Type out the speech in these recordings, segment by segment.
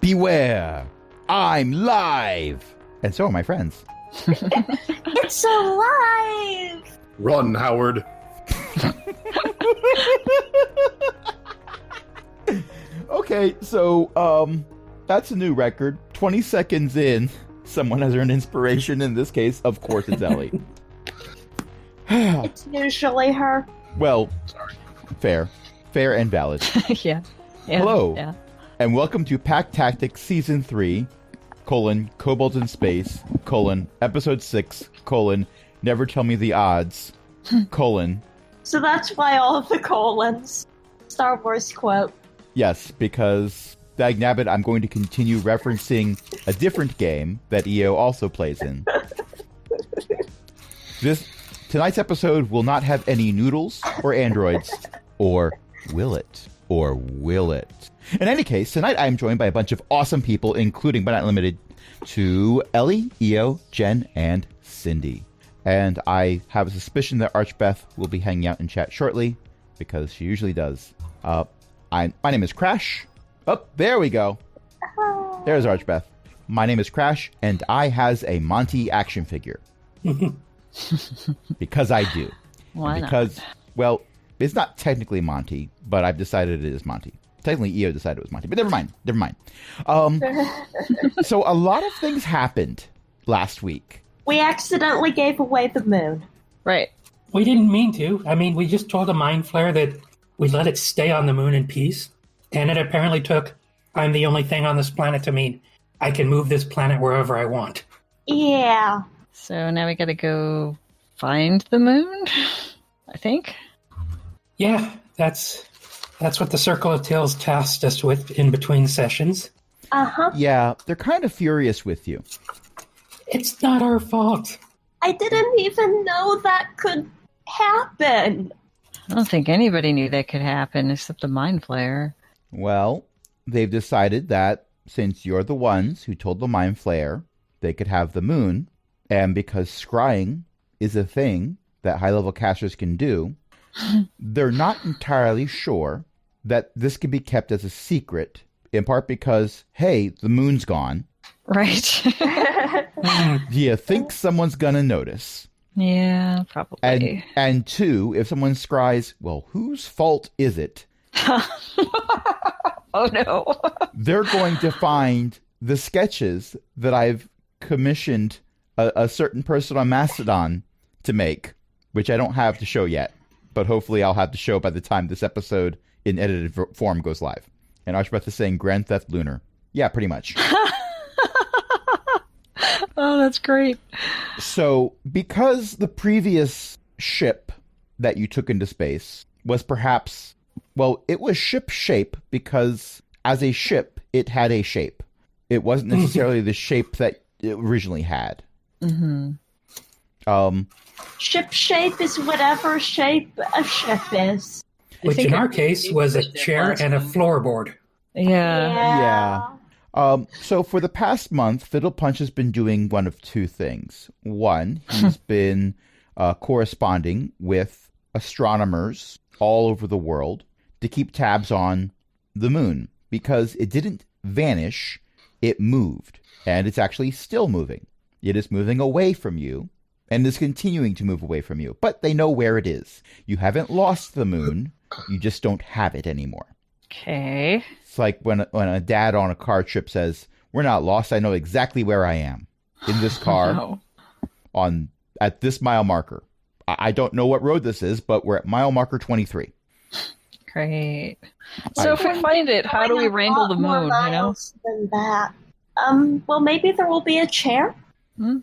Beware, I'm live! And so are my friends. It's alive! Run, Howard. Okay, so, that's a new record. 20 seconds in, someone has earned inspiration. In this case, of course, it's Ellie. It's usually her. Well, fair and valid. Yeah. Hello, Yeah. and welcome to Pack Tactics Season 3, Kobolds in Space, Episode 6, Never Tell Me the Odds, So that's why all of the colons. Star Wars quote. Yes, because, dagnabbit, I'm going to continue referencing a different game that EO also plays in. Tonight's episode will not have any noodles or androids, or will it? Or will it? In any case, tonight I am joined by a bunch of awesome people, including but not limited to Ellie, EO, Jen, and Cindy. And I have a suspicion that Archbeth will be hanging out in chat shortly, because she usually does. My name is Crash. Oh, there we go. There's Archbeth. My name is Crash, and I has a Monty action figure. Because I do. Why not? Because, well, it's not technically Monty, but I've decided it is Monty. Technically, EO decided it was Monty, but never mind. So a lot of things happened last week. We accidentally gave away the moon. Right. We didn't mean to. I mean, we just told a mind flare that we let it stay on the moon in peace. And it apparently took, I'm the only thing on this planet to mean I can move this planet wherever I want. Yeah. So now we gotta go find the moon, I think. Yeah, that's what the Circle of Tales tasked us with in between sessions. Uh-huh. Yeah, they're kind of furious with you. It's not our fault. I didn't even know that could happen. I don't think anybody knew that could happen except the Mind Flayer. Well, they've decided that since you're the ones who told the Mind Flayer they could have the moon, and because scrying is a thing that high-level casters can do, they're not entirely sure that this can be kept as a secret, in part because, hey, the moon's gone. Right. Do you think someone's gonna notice? Yeah, probably. And two, if someone scries, well, whose fault is it? Oh, no. They're going to find the sketches that I've commissioned a certain person on Mastodon to make, which I don't have to show yet, but hopefully I'll have to show by the time this episode in edited form goes live. And Archbeth is saying Grand Theft Lunar. Yeah, pretty much. Oh, that's great. So, because the previous ship that you took into space was perhaps, well, it was ship shape because as a ship, it had a shape. It wasn't necessarily the shape that it originally had. Mm-hmm. Ship shape is whatever shape a ship is. Which in our case was a chair and a floorboard. Yeah. So for the past month, Fiddle Punch has been doing one of two things. One, he's been corresponding with astronomers all over the world to keep tabs on the moon, because it didn't vanish, it moved, and it's actually still moving. It is moving away from you, and is continuing to move away from you, but they know where it is. You haven't lost the moon, you just don't have it anymore. Okay. It's like when a dad on a car trip says, "We're not lost. I know exactly where I am in this car at this mile marker. I don't know what road this is, but we're at mile marker 23." Great. So if we find it, how do we wrangle the moon, you know? Than that. Well, maybe there will be a chair.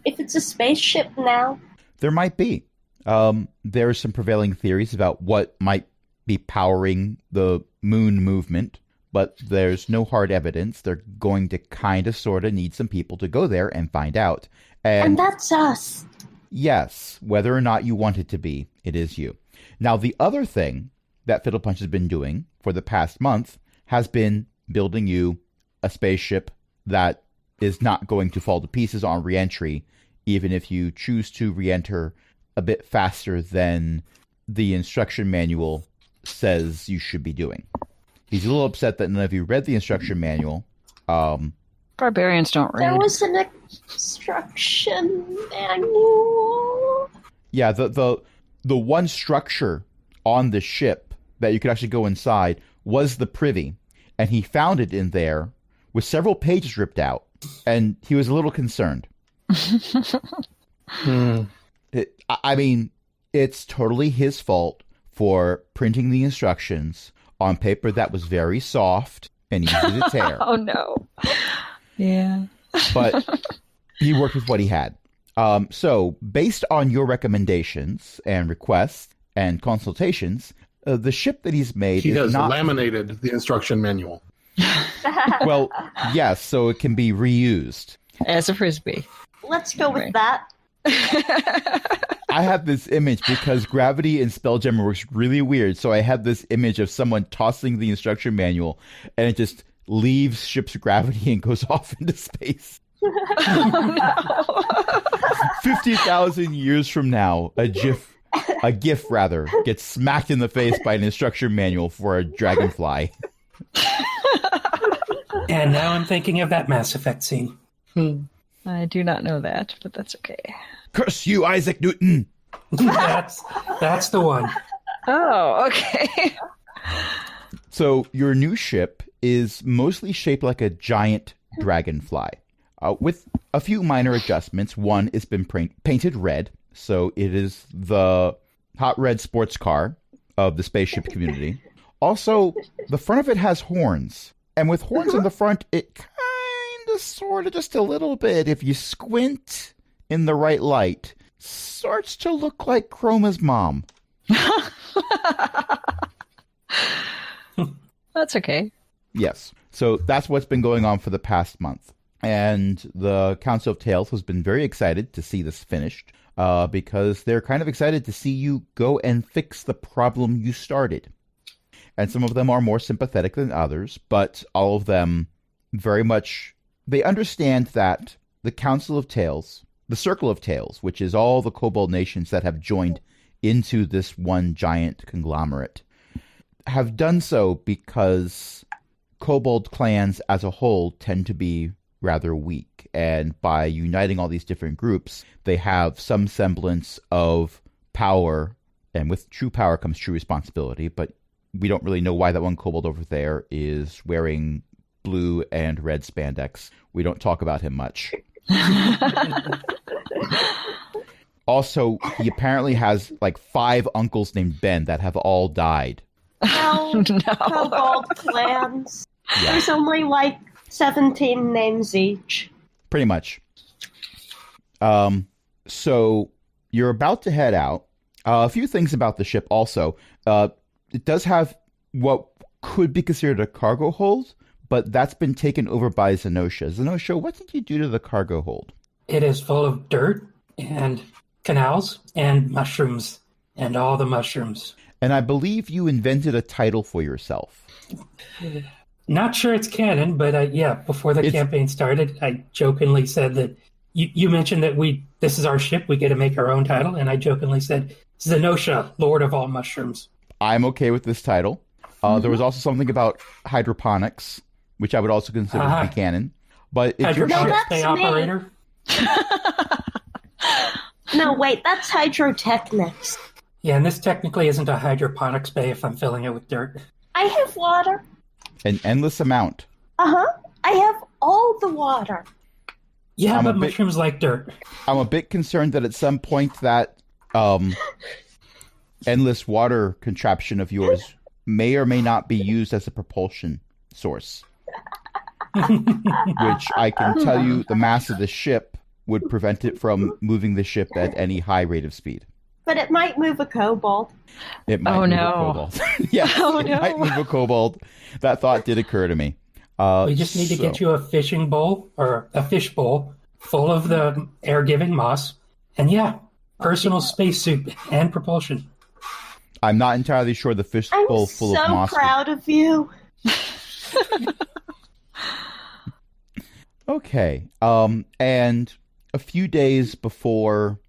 If it's a spaceship now. There might be. There are some prevailing theories about what might be powering the moon movement, but there's no hard evidence. They're going to kind of sort of need some people to go there and find out. And that's us. Yes, whether or not you want it to be, it is you. Now, the other thing that Fiddle Punch has been doing for the past month has been building you a spaceship that is not going to fall to pieces on reentry, even if you choose to reenter a bit faster than the instruction manual says you should be doing. He's a little upset that none of you read the instruction manual, Barbarians don't read. There was an instruction manual. Yeah, the one structure on the ship that you could actually go inside was the privy, and he found it in there with several pages ripped out, and he was a little concerned. I mean, it's totally his fault for printing the instructions on paper that was very soft and easy to tear. Oh, no. Yeah. But he worked with what he had. So, based on your recommendations and requests and consultations, the ship that he's made He is has not... laminated the instruction manual. Well, yes, so it can be reused. As a frisbee. Let's go with Right. that. I have this image because gravity in Spelljammer works really weird. So I have this image of someone tossing the instruction manual and it just leaves ship's gravity and goes off into space. 50,000 years from now, a GIF gets smacked in the face by an instruction manual for a dragonfly. And now I'm thinking of that Mass Effect scene. I do not know that, but that's okay. Curse you, Isaac Newton! That's the one. Oh, okay. So your new ship is mostly shaped like a giant dragonfly, with a few minor adjustments. One, it's been painted red, so it is the hot red sports car of the spaceship community. Also, the front of it has horns, and with horns in the front, it kind of, sort of, just a little bit, if you squint in the right light, starts to look like Chroma's mom. That's okay. Yes. So that's what's been going on for the past month. And the Council of Tales has been very excited to see this finished because they're kind of excited to see you go and fix the problem you started. And some of them are more sympathetic than others, but all of them very much, they understand that the Council of Tales, the Circle of Tales, which is all the kobold nations that have joined into this one giant conglomerate, have done so because kobold clans as a whole tend to be rather weak. And by uniting all these different groups, they have some semblance of power. And with true power comes true responsibility. But we don't really know why that one kobold over there is wearing blue and red spandex. We don't talk about him much. Also, he apparently has like 5 uncles named Ben that have all died. No, No. kobold clans. Yeah. There's only like 17 names each. Pretty much. So you're about to head out. A few things about the ship also. It does have what could be considered a cargo hold, but that's been taken over by Zenosha. Zenosha, what did you do to the cargo hold? It is full of dirt and canals and mushrooms and all the mushrooms. And I believe you invented a title for yourself. Not sure it's canon, but yeah, before the campaign started, I jokingly said that you mentioned that this is our ship, we get to make our own title, and I jokingly said, Zenosha, Lord of all Mushrooms. I'm okay with this title. There was also something about hydroponics, which I would also consider to be canon. But it's your Hydroponics ship. Bay That's me. operator. No, wait, that's hydrotechnics. Yeah, and this technically isn't a hydroponics bay if I'm filling it with dirt. I have water. An endless amount. Uh-huh. I have all the water. Yeah, I'm a but bit- mushrooms like dirt. I'm a bit concerned that at some point that endless water contraption of yours may or may not be used as a propulsion source. Which I can tell you the mass of the ship would prevent it from moving the ship at any high rate of speed. But it might move a kobold. It might Oh, move no. a kobold. Yes, Oh, it no. might move a kobold. That thought did occur to me. We just need to get you a fishing bowl or a fish bowl full of the air-giving moss. And yeah, personal spacesuit and propulsion. I'm not entirely sure the fish I'm bowl full so of moss. proud of you. Okay. And a few days before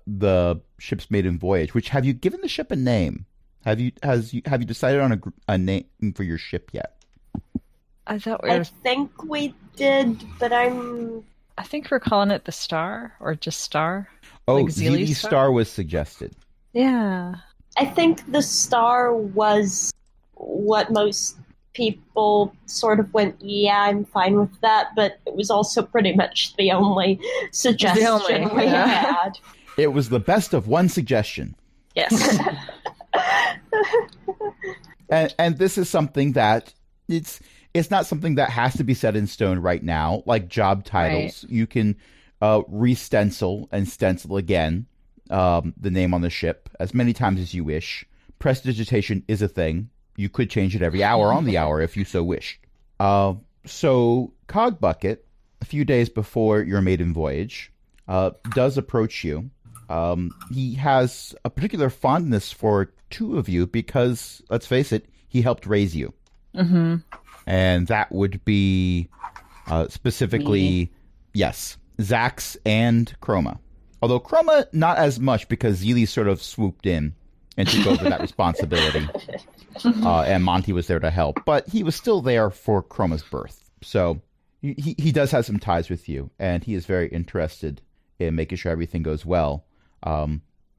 the ship's maiden voyage, which have you given the ship a name? Have you decided on a name for your ship yet? I thought I think we did, but I think we're calling it the Star, or just Star. Oh, Like Zeely's star was suggested. Yeah. I think the star was what most people sort of went, yeah, I'm fine with that, but it was also pretty much the only suggestion we had. It was the best of one suggestion. Yes. And this is something that it's not something that has to be set in stone right now. Like job titles, you can re-stencil and stencil again the name on the ship as many times as you wish. Prestidigitation is a thing. You could change it every hour on the hour if you so wished. So Cogbucket, a few days before your maiden voyage, does approach you. He has a particular fondness for two of you because, let's face it, he helped raise you. Mm-hmm. And that would be specifically, yes, Zax and Chroma. Although Chroma, not as much because Zeely sort of swooped in and took over that responsibility. And Monty was there to help. But he was still there for Chroma's birth. So he does have some ties with you. And he is very interested in making sure everything goes well.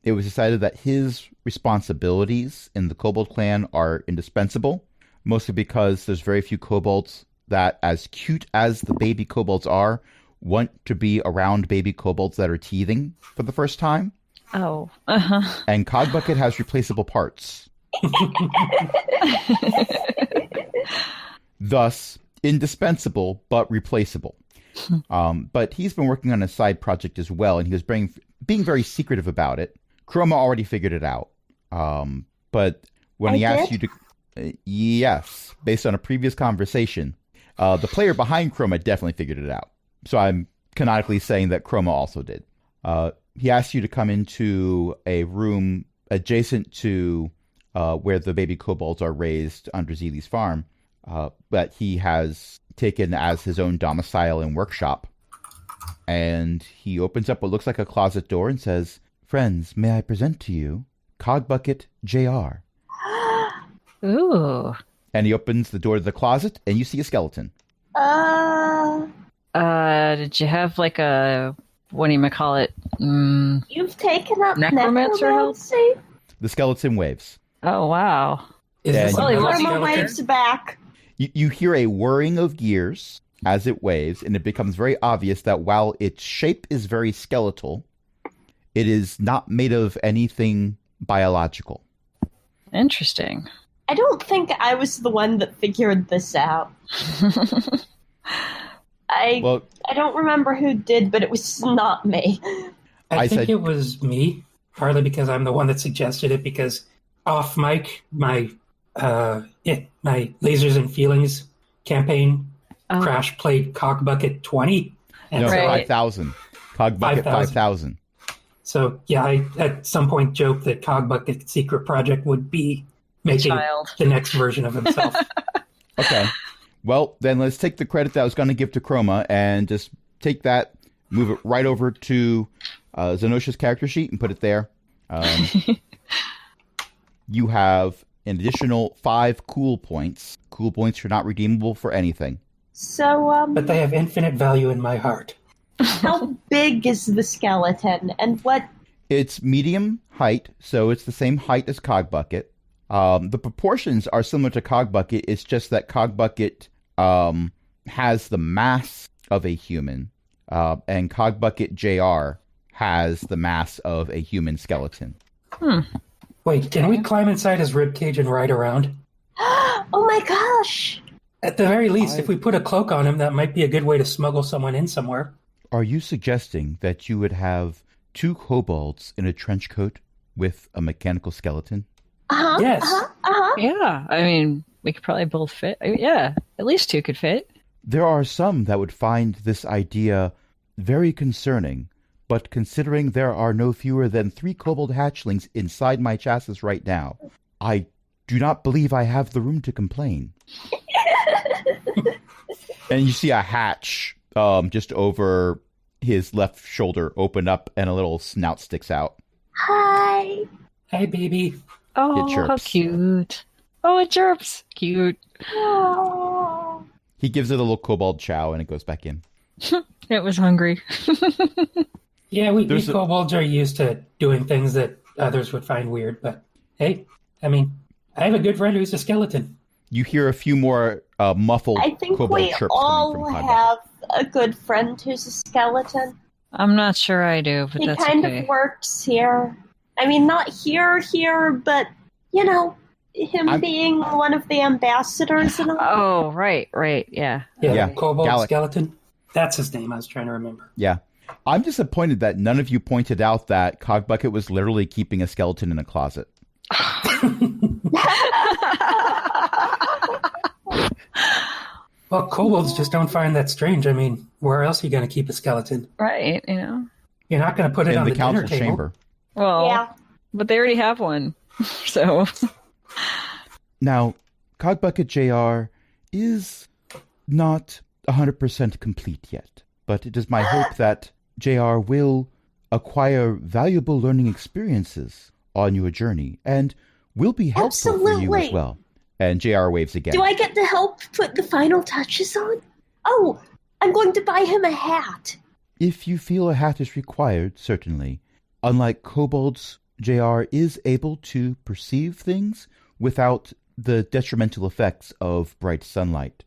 It was decided that his responsibilities in the Kobold clan are indispensable. Mostly because there's very few kobolds that, as cute as the baby kobolds are, want to be around baby kobolds that are teething for the first time. Oh. Uh-huh. And Cogbucket has replaceable parts. Thus, indispensable, but replaceable. But he's been working on a side project as well, and he was being very secretive about it. Chroma already figured it out. But when he asked you to... yes, based on a previous conversation, the player behind Chroma definitely figured it out. So I'm canonically saying that Chroma also did. He asked you to come into a room adjacent to where the baby kobolds are raised under Zeely's farm, that he has taken as his own domicile and workshop. And he opens up what looks like a closet door and says, "Friends, may I present to you Cogbucket Jr." Ooh. And he opens the door to the closet, and you see a skeleton. Did you have like a, what do you call it? You've taken up necromancy? The skeleton waves. Oh, wow. Is this And- another Chroma skeleton? waves back. You hear a whirring of gears as it waves, and it becomes very obvious that while its shape is very skeletal, it is not made of anything biological. Interesting. I don't think I was the one that figured this out. I don't remember who did, but it was not me. I think said- it was me, partly because I'm the one that suggested it, because off mic, my Lasers and Feelings campaign Crash played Cockbucket 20. And No, so, Right. 5,000. Cogbucket 5,000. so yeah, I at some point joked that Cogbucket's secret project would be making Child. the next version of himself. Okay. Well, then let's take the credit that I was going to give to Chroma and just take that, move it right over to Zenosha's character sheet and put it there. You have an additional 5 cool points. Cool points are not redeemable for anything. So, But they have infinite value in my heart. how big is the skeleton, and what? It's medium height, so it's the same height as Cogbucket. The proportions are similar to Cogbucket. It's just that Cogbucket has the mass of a human, and Cogbucket Jr. has the mass of a human skeleton. Wait, can we climb inside his ribcage and ride around? Oh my gosh! At the very least, if we put a cloak on him, that might be a good way to smuggle someone in somewhere. Are you suggesting that you would have 2 kobolds in a trench coat with a mechanical skeleton? Yes. Yeah, I mean, we could probably both fit. Yeah, at least 2 could fit. There are some that would find this idea very concerning, but considering there are no fewer than 3 kobold hatchlings inside my chassis right now, I do not believe I have the room to complain. And you see a hatch just over his left shoulder open up, and a little snout sticks out. Hi. Hey, baby. Oh, It chirps. how cute. Oh, it chirps. Cute. Oh. He gives it a little kobold chow and it goes back in. It was hungry. Yeah, we kobolds are used to doing things that others would find weird, but hey, I mean, I have a good friend who's a skeleton. You hear a few more muffled I think kobold we chirps all coming from Codbucket. have a good friend who's a skeleton. I'm not sure I do, but He that's kind okay. of works here. I mean, not here, but, you know, him being one of the ambassadors and all. Oh, right, yeah. Yeah. Kobold Gallic. skeleton. That's his name. I was trying to remember. Yeah. I'm disappointed that none of you pointed out that Cogbucket was literally keeping a skeleton in a closet. Well, kobolds just don't find that strange. I mean, where else are you going to keep a skeleton? Right, you know. You're not going to put it In on the the dinner council table. chamber. Well, Yeah. but they already have one. So, Now, Cogbucket JR is not 100% complete yet, but it is my hope that JR will acquire valuable learning experiences on your journey and will be helpful for you as Absolutely. well. And JR waves again. Do I get to help put the final touches on? Oh, I'm going to buy him a hat. If you feel a hat is required, certainly. Unlike kobolds, JR is able to perceive things without the detrimental effects of bright sunlight.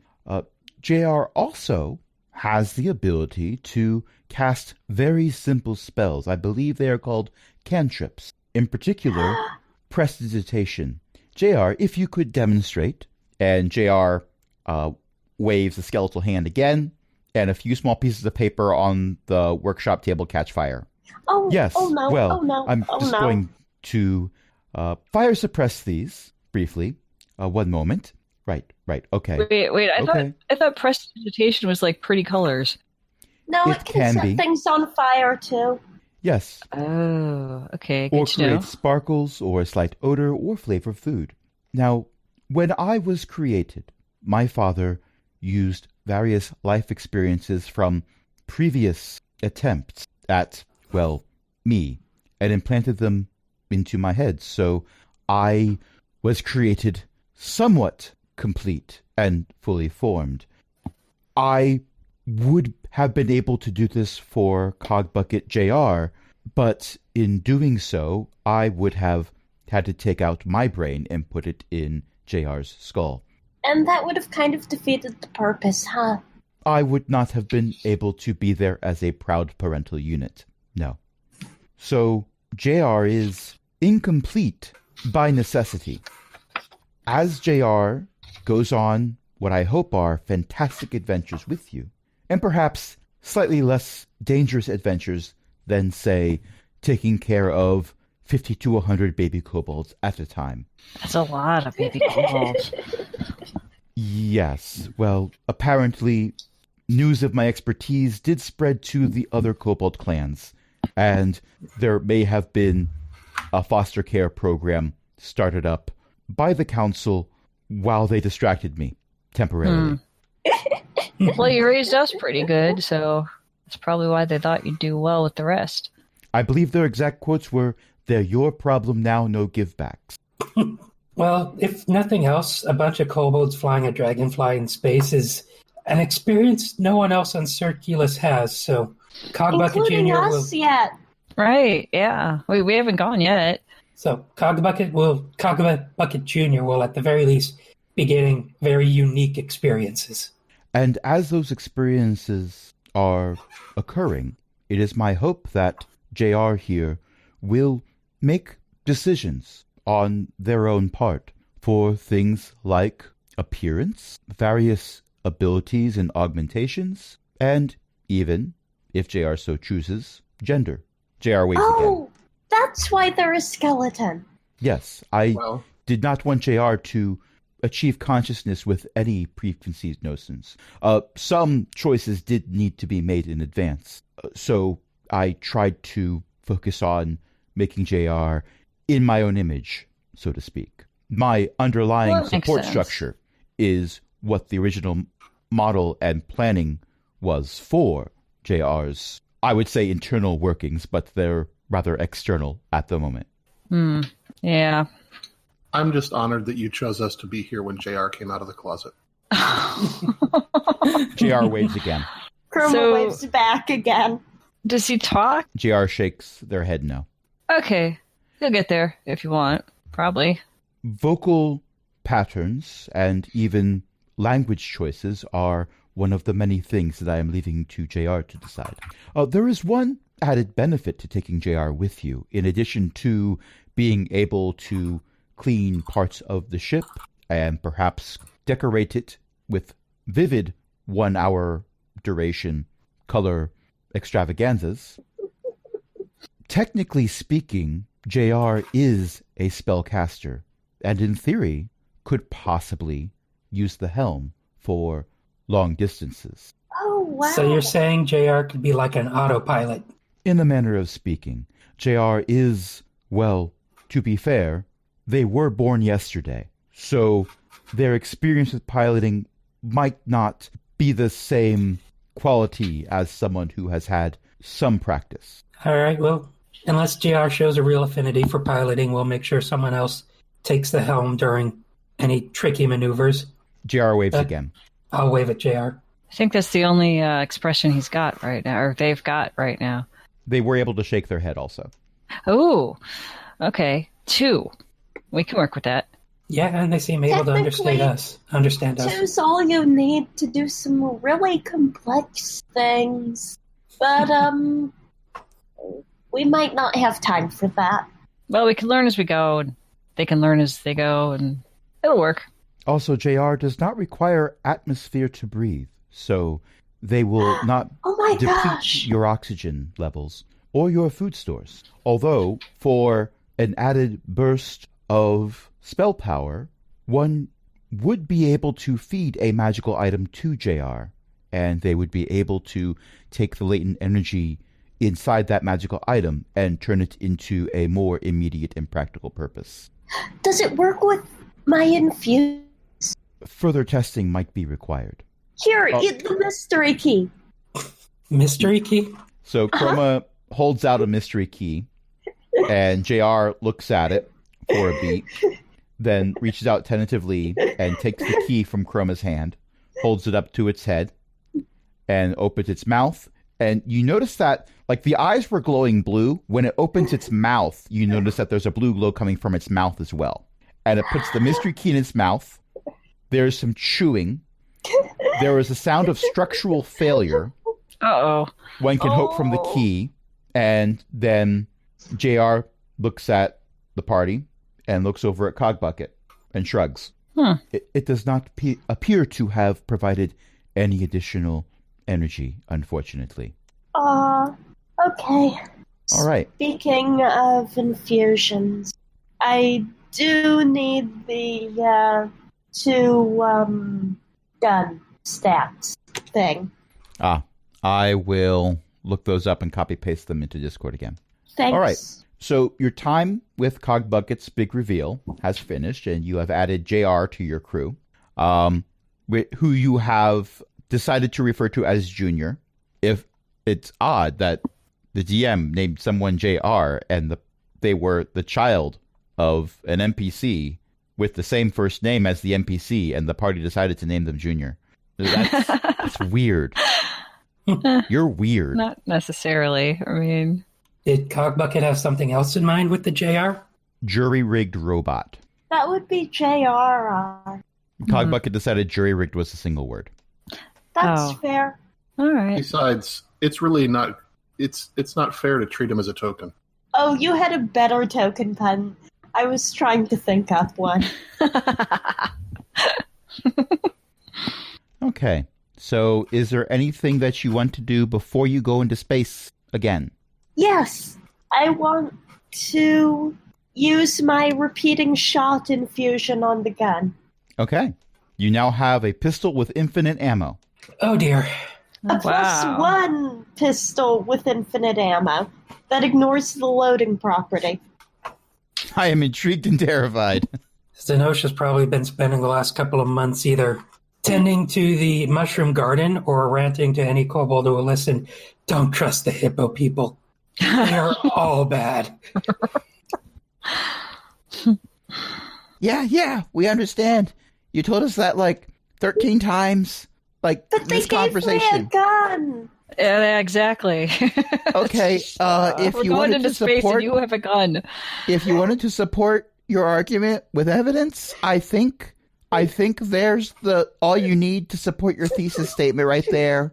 JR also has the ability to cast very simple spells. I believe they are called cantrips. In particular, prestidigitation. JR, if you could demonstrate, and JR waves the skeletal hand again, and a few small pieces of paper on the workshop table catch fire. Oh, Yes, oh no, well, oh no, I'm oh just no. going to fire suppress these briefly. One moment. Right, okay. wait, Okay. I thought prestidigitation was like pretty colors. No, It it can can be. set things on fire too. Yes, Oh, okay, or good to know. create sparkles or a slight odor or flavor of food. Now, when I was created, my father used various life experiences from previous attempts at, well, me, and implanted them into my head. So I was created somewhat complete and fully formed. I would have been able to do this for Cogbucket JR, but in doing so, I would have had to take out my brain and put it in JR's skull. And that would have kind of defeated the purpose, huh? I would not have been able to be there as a proud parental unit. No. So JR is incomplete by necessity. As JR goes on what I hope are fantastic adventures with you, and perhaps slightly less dangerous adventures than, say, taking care of 50 to 100 baby kobolds at a time. That's a lot of baby kobolds. Yes, well, apparently news of my expertise did spread to the other kobold clans, and there may have been a foster care program started up by the council while they distracted me temporarily. Well, you raised us pretty good, so that's probably why they thought you'd do well with the rest. I believe their exact quotes were, "They're your problem now, no givebacks." Well, if nothing else, a bunch of kobolds flying a dragonfly in space is an experience no one else on Circulus has, so Cogbucket Including Jr. us yet. Right, yeah. We haven't gone yet. So Cogbucket Jr. will at the very least be getting very unique experiences. And as those experiences are occurring, it is my hope that JR here will make decisions on their own part for things like appearance, various abilities and augmentations, and even, if JR so chooses, gender. JR waves again. Oh, that's why they're a skeleton. Yes, I Well, did not want JR to achieve consciousness with any preconceived notions. Some choices did need to be made in advance. So I tried to focus on making JR in my own image, so to speak. My underlying Well, that makes support sense. structure is what the original model and planning was for JR's, I would say, internal workings, but they're rather external at the moment. Yeah. I'm just honored that you chose us to be here when JR came out of the closet. JR waves again. Chroma waves back again. Does he talk? JR shakes their head no. Okay. You'll get there if you want. Probably. Vocal patterns and even language choices are one of the many things that I am leaving to JR to decide. There is one added benefit to taking JR with you, in addition to being able to clean parts of the ship and perhaps decorate it with vivid 1 hour duration color extravaganzas. Technically speaking, JR is a spellcaster, and in theory could possibly use the helm for long distances. Oh, wow. So you're saying JR could be like an autopilot? In the manner of speaking, JR is, well, to be fair, they were born yesterday, so their experience with piloting might not be the same quality as someone who has had some practice. All right, well, unless JR shows a real affinity for piloting, we'll make sure someone else takes the helm during any tricky maneuvers. JR waves again. I'll wave at JR. I think that's the only expression he's got right now, or they've got right now. They were able to shake their head also. Oh, okay. 2. We can work with that. Yeah, and they seem able to understand us. Two's all you need to do some really complex things. But, we might not have time for that. Well, we can learn as we go, and they can learn as they go, and it'll work. Also, JR does not require atmosphere to breathe, so they will not deplete your oxygen levels or your food stores. Although, for an added burst of spell power, one would be able to feed a magical item to JR, and they would be able to take the latent energy inside that magical item and turn it into a more immediate and practical purpose. Does it work with my infuse? Further testing might be required. Here, eat the mystery key. Mystery key? So Chroma holds out a mystery key, and JR looks at it for a beat, then reaches out tentatively and takes the key from Chroma's hand, holds it up to its head, and opens its mouth. And you notice that, like, the eyes were glowing blue. When it opens its mouth, you notice that there's a blue glow coming from its mouth as well. And it puts the mystery key in its mouth. There's some chewing. There is a sound of structural failure. Uh-oh. One can hope from the key. And then JR looks at the party and looks over at Cogbucket and shrugs. It does not appear to have provided any additional energy, unfortunately. Okay. All right. Speaking of infusions, I do need the 2 gun stats thing. I will look those up and copy paste them into Discord again. Thanks. All right. So your time with Cogbucket's big reveal has finished, and you have added JR to your crew, who you have decided to refer to as Junior. If it's odd that the DM named someone JR and they were the child of an NPC with the same first name as the NPC, and the party decided to name them Junior. That's weird. You're weird. Not necessarily. I mean... Did Cogbucket have something else in mind with the JR? Jury-rigged robot. That would be JR. Cogbucket decided jury-rigged was a single word. That's fair. All right. Besides, it's really not. It's not fair to treat him as a token. Oh, you had a better token pun. I was trying to think up one. Okay. So, is there anything that you want to do before you go into space again? Yes, I want to use my repeating shot infusion on the gun. Okay. You now have a pistol with infinite ammo. Oh dear. A +1 pistol with infinite ammo that ignores the loading property. I am intrigued and terrified. Zenosha's probably been spending the last couple of months either tending to the mushroom garden or ranting to any kobold who will listen. Don't trust the hippo people. They are all bad. Yeah, we understand. You told us that like 13 times. Like, But they this gave me a conversation. gun. Yeah, exactly. Okay, if We're you going wanted into to space support, and you have a gun. if you wanted to support your argument with evidence, I think there's all you need to support your thesis statement right there.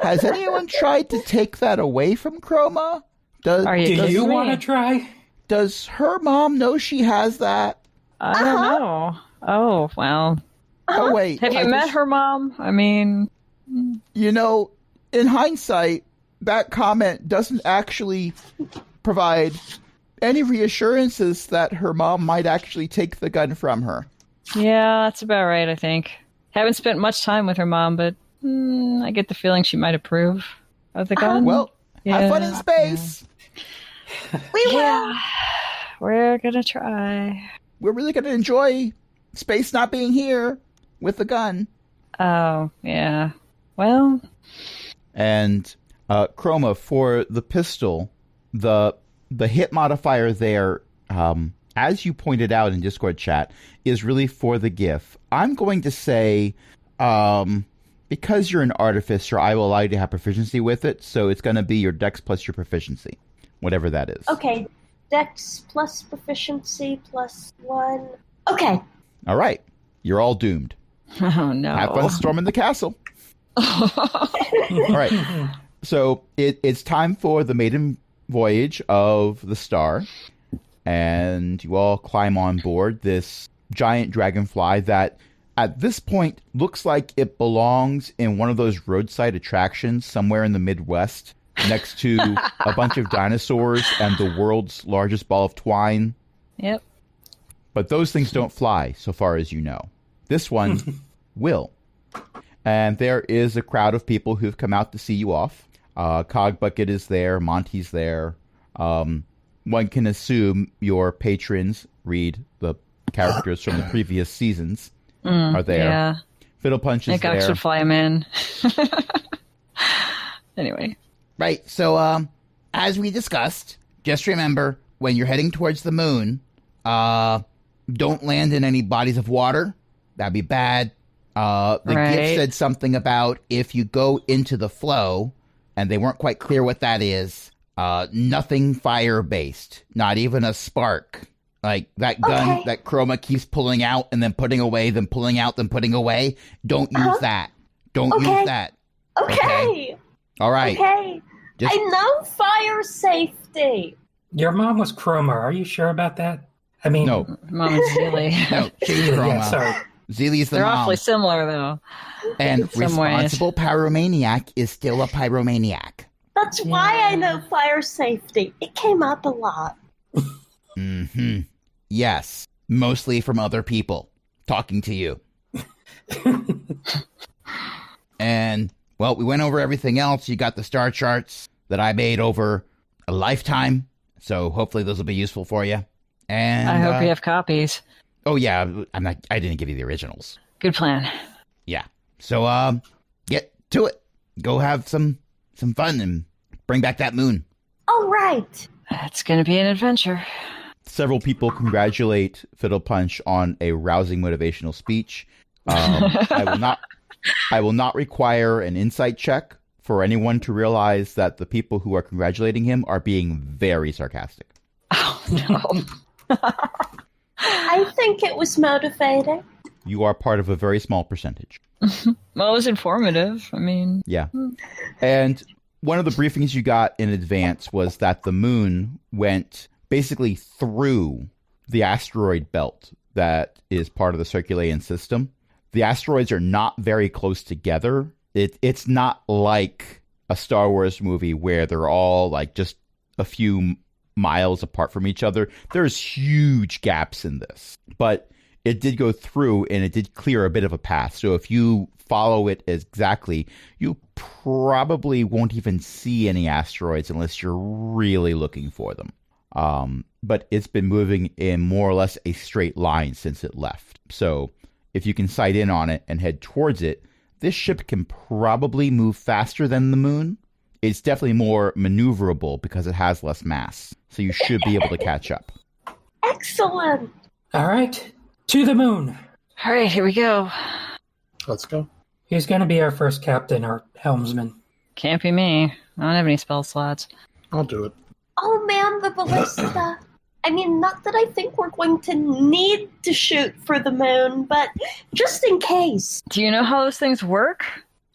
Has anyone tried to take that away from Chroma? Are you Do kidding you me? want to try? Does her mom know she has that? I don't know. Oh, well. Oh wait, Have you met her mom? I mean, You know, in hindsight, that comment doesn't actually provide any reassurances that her mom might actually take the gun from her. yeah, that's about right, I think. Haven't spent much time with her mom, but I get the feeling she might approve of the gun. Well, have fun in Yeah. space. We will. Yeah, we're gonna try. We're really going to enjoy space not being here with the gun. Oh, yeah. Well, And Chroma, for the pistol, the hit modifier there, as you pointed out in Discord chat, is really for the GIF. I'm going to say, because you're an artificer, I will allow you to have proficiency with it, so it's going to be your dex plus your proficiency, whatever that is. Okay, Dex plus proficiency plus 1. Okay. All right. You're all doomed. oh no. Have fun storming the castle. All right. So it's time for the maiden voyage of the star. And you all climb on board this giant dragonfly that at this point looks like it belongs in one of those roadside attractions somewhere in the Midwest next to a bunch of dinosaurs and the world's largest ball of twine. Yep. But those things don't fly, so far as you know. This one will. And there is a crowd of people who've come out to see you off. Cogbucket is there. Monty's there. One can assume your patrons, read the characters from the previous seasons, are there. Yeah. Fiddle Punch I is think I there. should fly him in. Anyway. Right, so as we discussed, just remember, when you're heading towards the moon, don't land in any bodies of water. That'd be bad. The Right. gift said something about if you go into the flow, and they weren't quite clear what that is, nothing fire-based, not even a spark. Like that gun Okay. that Chroma keeps pulling out and then putting away, then pulling out, then putting away. Don't use that. Don't Okay. use that. Okay. All right. Okay. Just- I know fire safety. Your mom was Chroma. Are you sure about that? I mean, No. Mom is Zeely. No, she's yeah, Chroma. sorry. Zeely's the They're mom. awfully similar, though. And some ways. responsible pyromaniac is still a pyromaniac. That's why I know fire safety. It came up a lot. Mm-hmm. Yes. Mostly from other people talking to you. And, well, we went over everything else. You got the star charts that I made over a lifetime. So hopefully those will be useful for you. And I hope you have copies. Oh yeah, I didn't give you the originals. Good plan. Yeah. So get to it. Go have some fun and bring back that moon. All right. It's going to be an adventure. Several people congratulate Fiddle Punch on a rousing motivational speech. I will not require an insight check for anyone to realize that the people who are congratulating him are being very sarcastic. Oh, no. I think it was motivating. You are part of a very small percentage. Well, it was informative. I mean, Yeah. And one of the briefings you got in advance was that the moon went basically through the asteroid belt that is part of the Circulaean system. The asteroids are not very close together. It's not like a Star Wars movie where they're all like just a few miles apart from each other. There's huge gaps in this. But it did go through and it did clear a bit of a path. So if you follow it exactly, you probably won't even see any asteroids unless you're really looking for them. But it's been moving in more or less a straight line since it left. So if you can sight in on it and head towards it, this ship can probably move faster than the moon. It's definitely more maneuverable because it has less mass. So you should be able to catch up. Excellent. All right. To the moon. All right, here we go. Let's go. He's going to be our first captain or helmsman. Can't be me. I don't have any spell slots. I'll do it. Oh man, the ballista. I mean, not that I think we're going to need to shoot for the moon, but just in case. Do you know how those things work?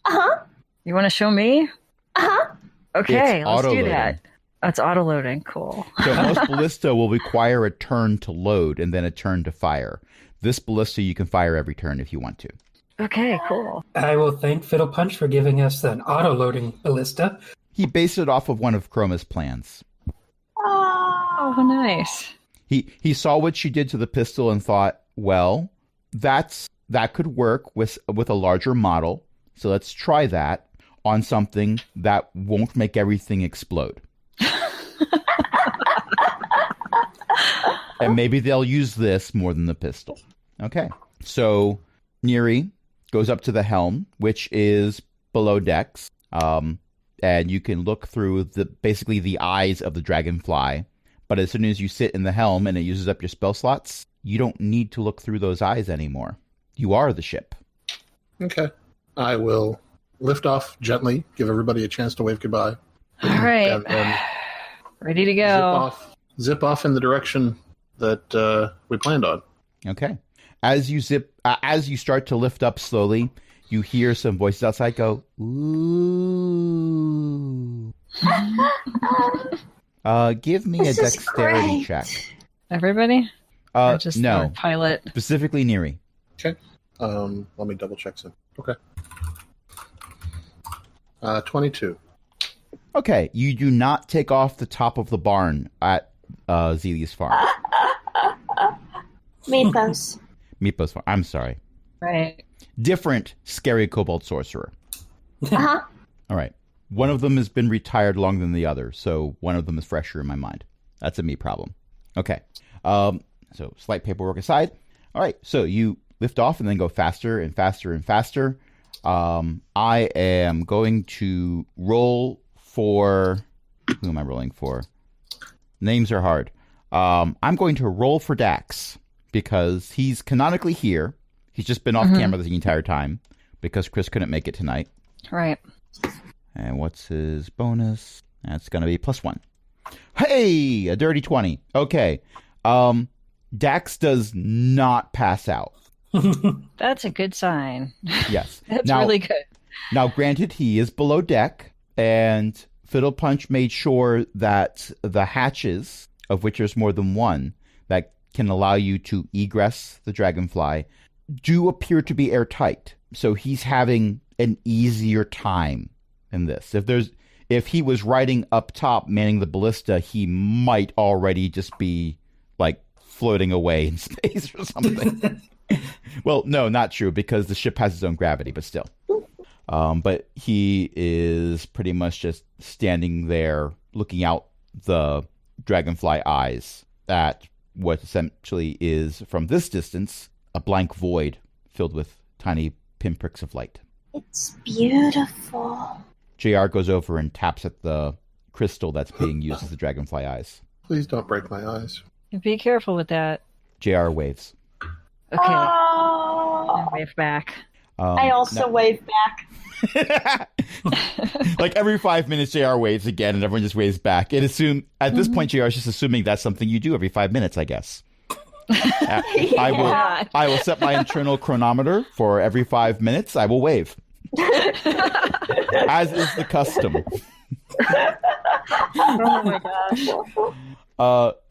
Uh-huh. You want to show me? Uh-huh. Okay, It's let's do auto-loading. that. Oh, it's auto-loading. Cool. So most ballista will require a turn to load and then a turn to fire. This ballista you can fire every turn if you want to. Okay, cool. I will thank Fiddle Punch for giving us an auto-loading ballista. He based it off of one of Chroma's plans. Oh, nice. He saw what she did to the pistol and thought, well, that could work with a larger model. So let's try that on something that won't make everything explode. And maybe they'll use this more than the pistol. Okay. So Neri goes up to the helm, which is below decks. And you can look through basically the eyes of the dragonfly. But as soon as you sit in the helm and it uses up your spell slots, you don't need to look through those eyes anymore. You are the ship. Okay. I will lift off gently, give everybody a chance to wave goodbye. All right. And then Ready to go. zip off in the direction that we planned on. Okay. As you start to lift up slowly, you hear some voices outside go, ooh. Give me This a is dexterity great. check. Everybody? Or just no. the pilot? Specifically Neri. Okay. Let me double check some. Okay. 22. Okay. You do not take off the top of the barn at Zelia's farm. Meepos. Meepo's farm. I'm sorry. Right. Different scary kobold sorcerer. Uh-huh. All right. One of them has been retired longer than the other, so one of them is fresher in my mind. That's a me problem. Okay. So slight paperwork aside. All right. So you lift off and then go faster and faster and faster. I am going to roll for... Who am I rolling for? Names are hard. I'm going to roll for Dax because he's canonically here. He's just been off camera the entire time because Chris couldn't make it tonight. Right. And what's his bonus? That's going to be +1. Hey, a dirty 20. Okay. Dax does not pass out. That's a good sign. Yes. That's really good. Now, granted, he is below deck, and Fiddle Punch made sure that the hatches, of which there's more than one, that can allow you to egress the dragonfly, do appear to be airtight. So he's having an easier time in this. If he was riding up top manning the ballista, he might already just be like floating away in space or something. Well, no, not true, because the ship has its own gravity, but still. But he is pretty much just standing there looking out the dragonfly eyes at what essentially is, from this distance, a blank void filled with tiny pinpricks of light. It's beautiful. JR goes over and taps at the crystal that's being used as the dragonfly eyes. Please don't break my eyes. Be careful with that. JR waves. Okay. Oh, I wave back. I also wave back. Like every 5 minutes, JR waves again, and everyone just waves back. At this point, JR is just assuming that's something you do every 5 minutes, I guess. Yeah. I will set my internal chronometer for every 5 minutes. I will wave, as is the custom. Oh my gosh.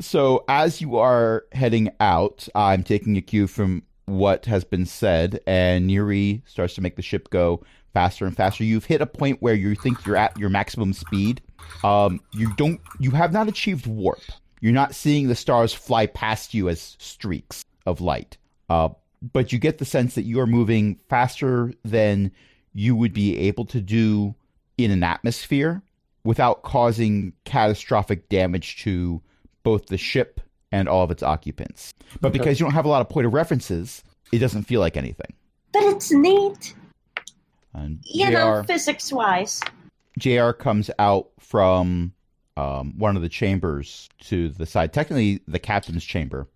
So as you are heading out, I'm taking a cue from what has been said, and Neri starts to make the ship go faster and faster. You've hit a point where you think you're at your maximum speed. You have not achieved warp. You're not seeing the stars fly past you as streaks of light. But you get the sense that you are moving faster than you would be able to do in an atmosphere without causing catastrophic damage to both the ship and all of its occupants. But because you don't have a lot of point of references, it doesn't feel like anything. But it's neat. And Physics-wise. JR comes out from one of the chambers to the side, technically the captain's chamber,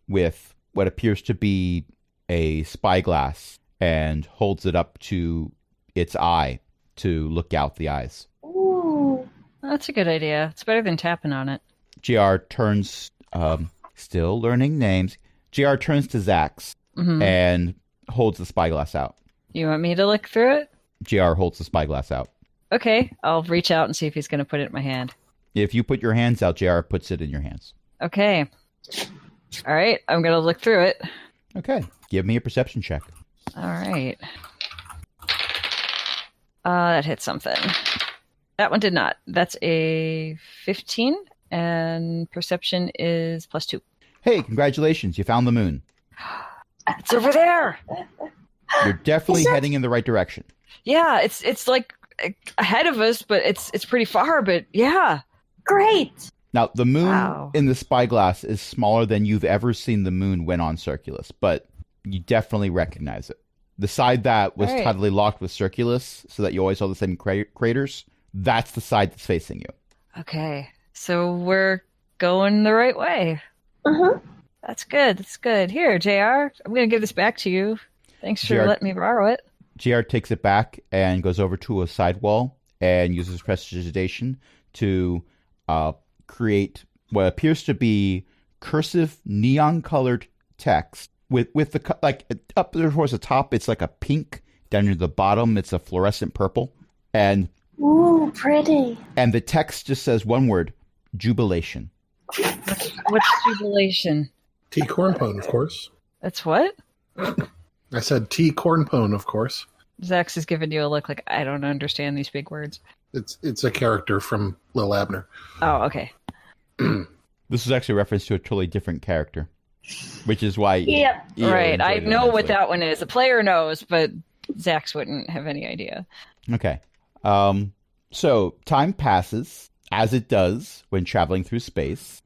with what appears to be a spyglass and holds it up to its eye to look out the eyes. Ooh. That's a good idea. It's better than tapping on it. JR turns, still learning names. JR turns to Zax Mm-hmm. and holds the spyglass out. You want me to look through it? JR holds the spyglass out. Okay, I'll reach out and see if he's going to put it in my hand. If you put your hands out, JR puts it in your hands. Okay. All right, I'm going to look through it. Okay. Give me a perception check. All right. That hit something. That one did not. That's a 15, and perception is +2. Hey, congratulations. You found the moon. It's over there. You're definitely heading in the right direction. Yeah, it's like ahead of us, but it's pretty far. But yeah, Great. Now, the moon Wow. in the spyglass is smaller than you've ever seen the moon when on Circulus, but you definitely recognize it. The side that was Right. tidally locked with Circulus, so that you always saw the same craters, that's the side that's facing you. okay. So we're going the right way. Mm-hmm. That's good. That's good. Here, JR, I'm going to give this back to you. Thanks for JR letting me borrow it. JR takes it back and goes over to a sidewall and uses prestidigitation to create what appears to be cursive neon-colored text with the like up there towards the top. It's like a pink. Down near the bottom, it's a fluorescent purple, and Ooh, pretty. the text just says one word: jubilation. What's jubilation? T. Cornpone, of course. That's what? I said T. Cornpone, of course. Zax is giving you a look like I don't understand these big words. It's a character from Lil Abner. Oh, okay. This is actually a reference to a totally different character, which is why. Yep. Eo Right. I enjoyed it know what immensely. that one is. The player knows, but Zax wouldn't have any idea. Okay. So time passes as it does when traveling through space.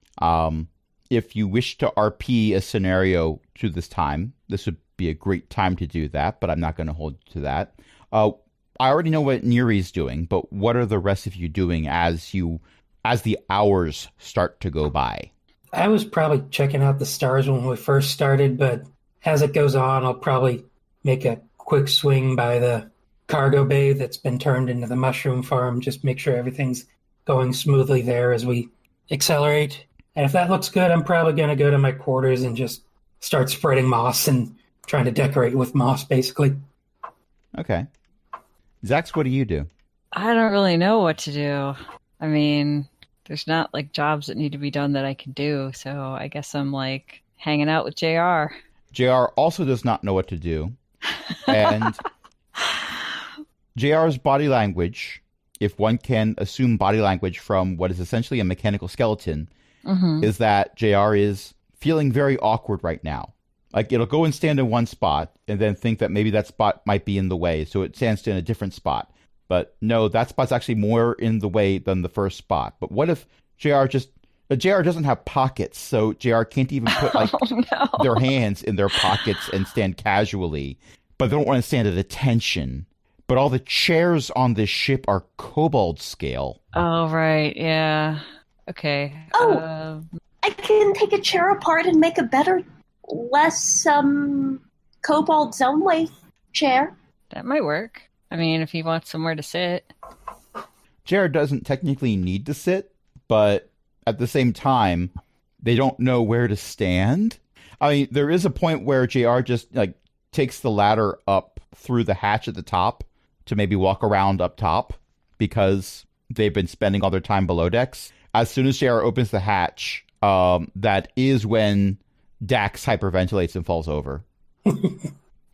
If you wish to RP a scenario to this time, this would be a great time to do that, but I'm not going to hold you to that. I already know what Neri's doing, but what are the rest of you doing as the hours start to go by? I was probably checking out the stars when we first started, but as it goes on, I'll probably make a quick swing by the cargo bay that's been turned into the mushroom farm, just make sure everything's going smoothly there as we accelerate. And if that looks good, I'm probably going to go to my quarters and just start spreading moss and trying to decorate with moss, basically. Okay. Zax, what do you do? I don't really know what to do. I mean, there's not like jobs that need to be done that I can do, so I guess I'm like hanging out with JR. JR also does not know what to do. And JR's body language, if one can assume body language from what is essentially a mechanical skeleton, Mm-hmm. is that JR is feeling very awkward right now. Like, it'll go and stand in one spot and then think that maybe that spot might be in the way, so it stands in a different spot. But no, that spot's actually more in the way than the first spot. But what if JR doesn't have pockets, so JR can't even put like Oh no. their hands in their pockets and stand casually, but they don't want to stand at attention. But all the chairs on this ship are kobold scale. Oh right, yeah. Okay. Oh. I can take a chair apart and make a better, less kobold zone wave chair. That might work. I mean, if he wants somewhere to sit. JR doesn't technically need to sit, but at the same time, they don't know where to stand. I mean, there is a point where JR just like takes the ladder up through the hatch at the top to maybe walk around up top because they've been spending all their time below decks. As soon as JR opens the hatch, that is when Dax hyperventilates and falls over.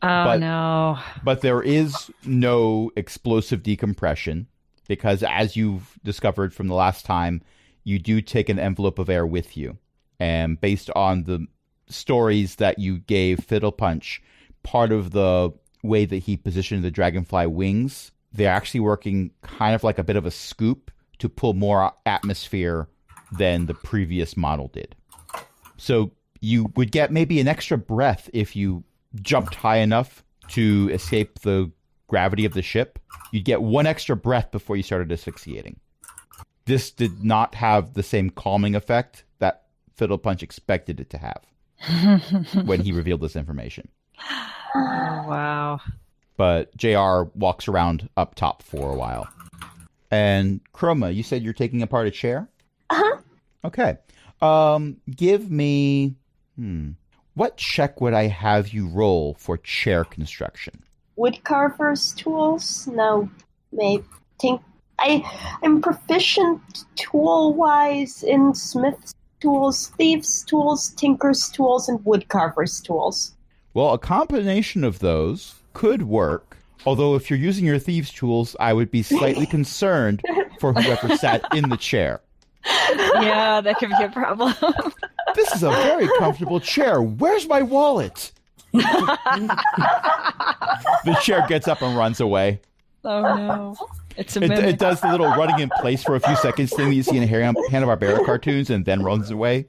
Oh no. But there is no explosive decompression because, as you've discovered from the last time, you do take an envelope of air with you. And based on the stories that you gave Fiddle Punch, part of the way that he positioned the dragonfly wings, they're actually working kind of like a bit of a scoop to pull more atmosphere than the previous model did. So you would get maybe an extra breath if you jumped high enough to escape the gravity of the ship. You'd get one extra breath before you started asphyxiating. This did not have the same calming effect that Fiddle Punch expected it to have when he revealed this information. Oh, wow. But JR walks around up top for a while. And Chroma, you said you're taking apart a chair? Uh-huh. Okay. Give me... What check would I have you roll for chair construction? Woodcarver's tools? No, maybe. I'm proficient tool-wise in smith's tools, thieves' tools, tinker's tools, and woodcarver's tools. Well, a combination of those could work. Although if you're using your thieves' tools, I would be slightly concerned for whoever sat in the chair. Yeah, that could be a problem. This is a very comfortable chair. Where's my wallet? The chair gets up and runs away. Oh, no. It's a It does the little running in place for a few seconds thing that you see in Hanna-Barbera cartoons and then runs away.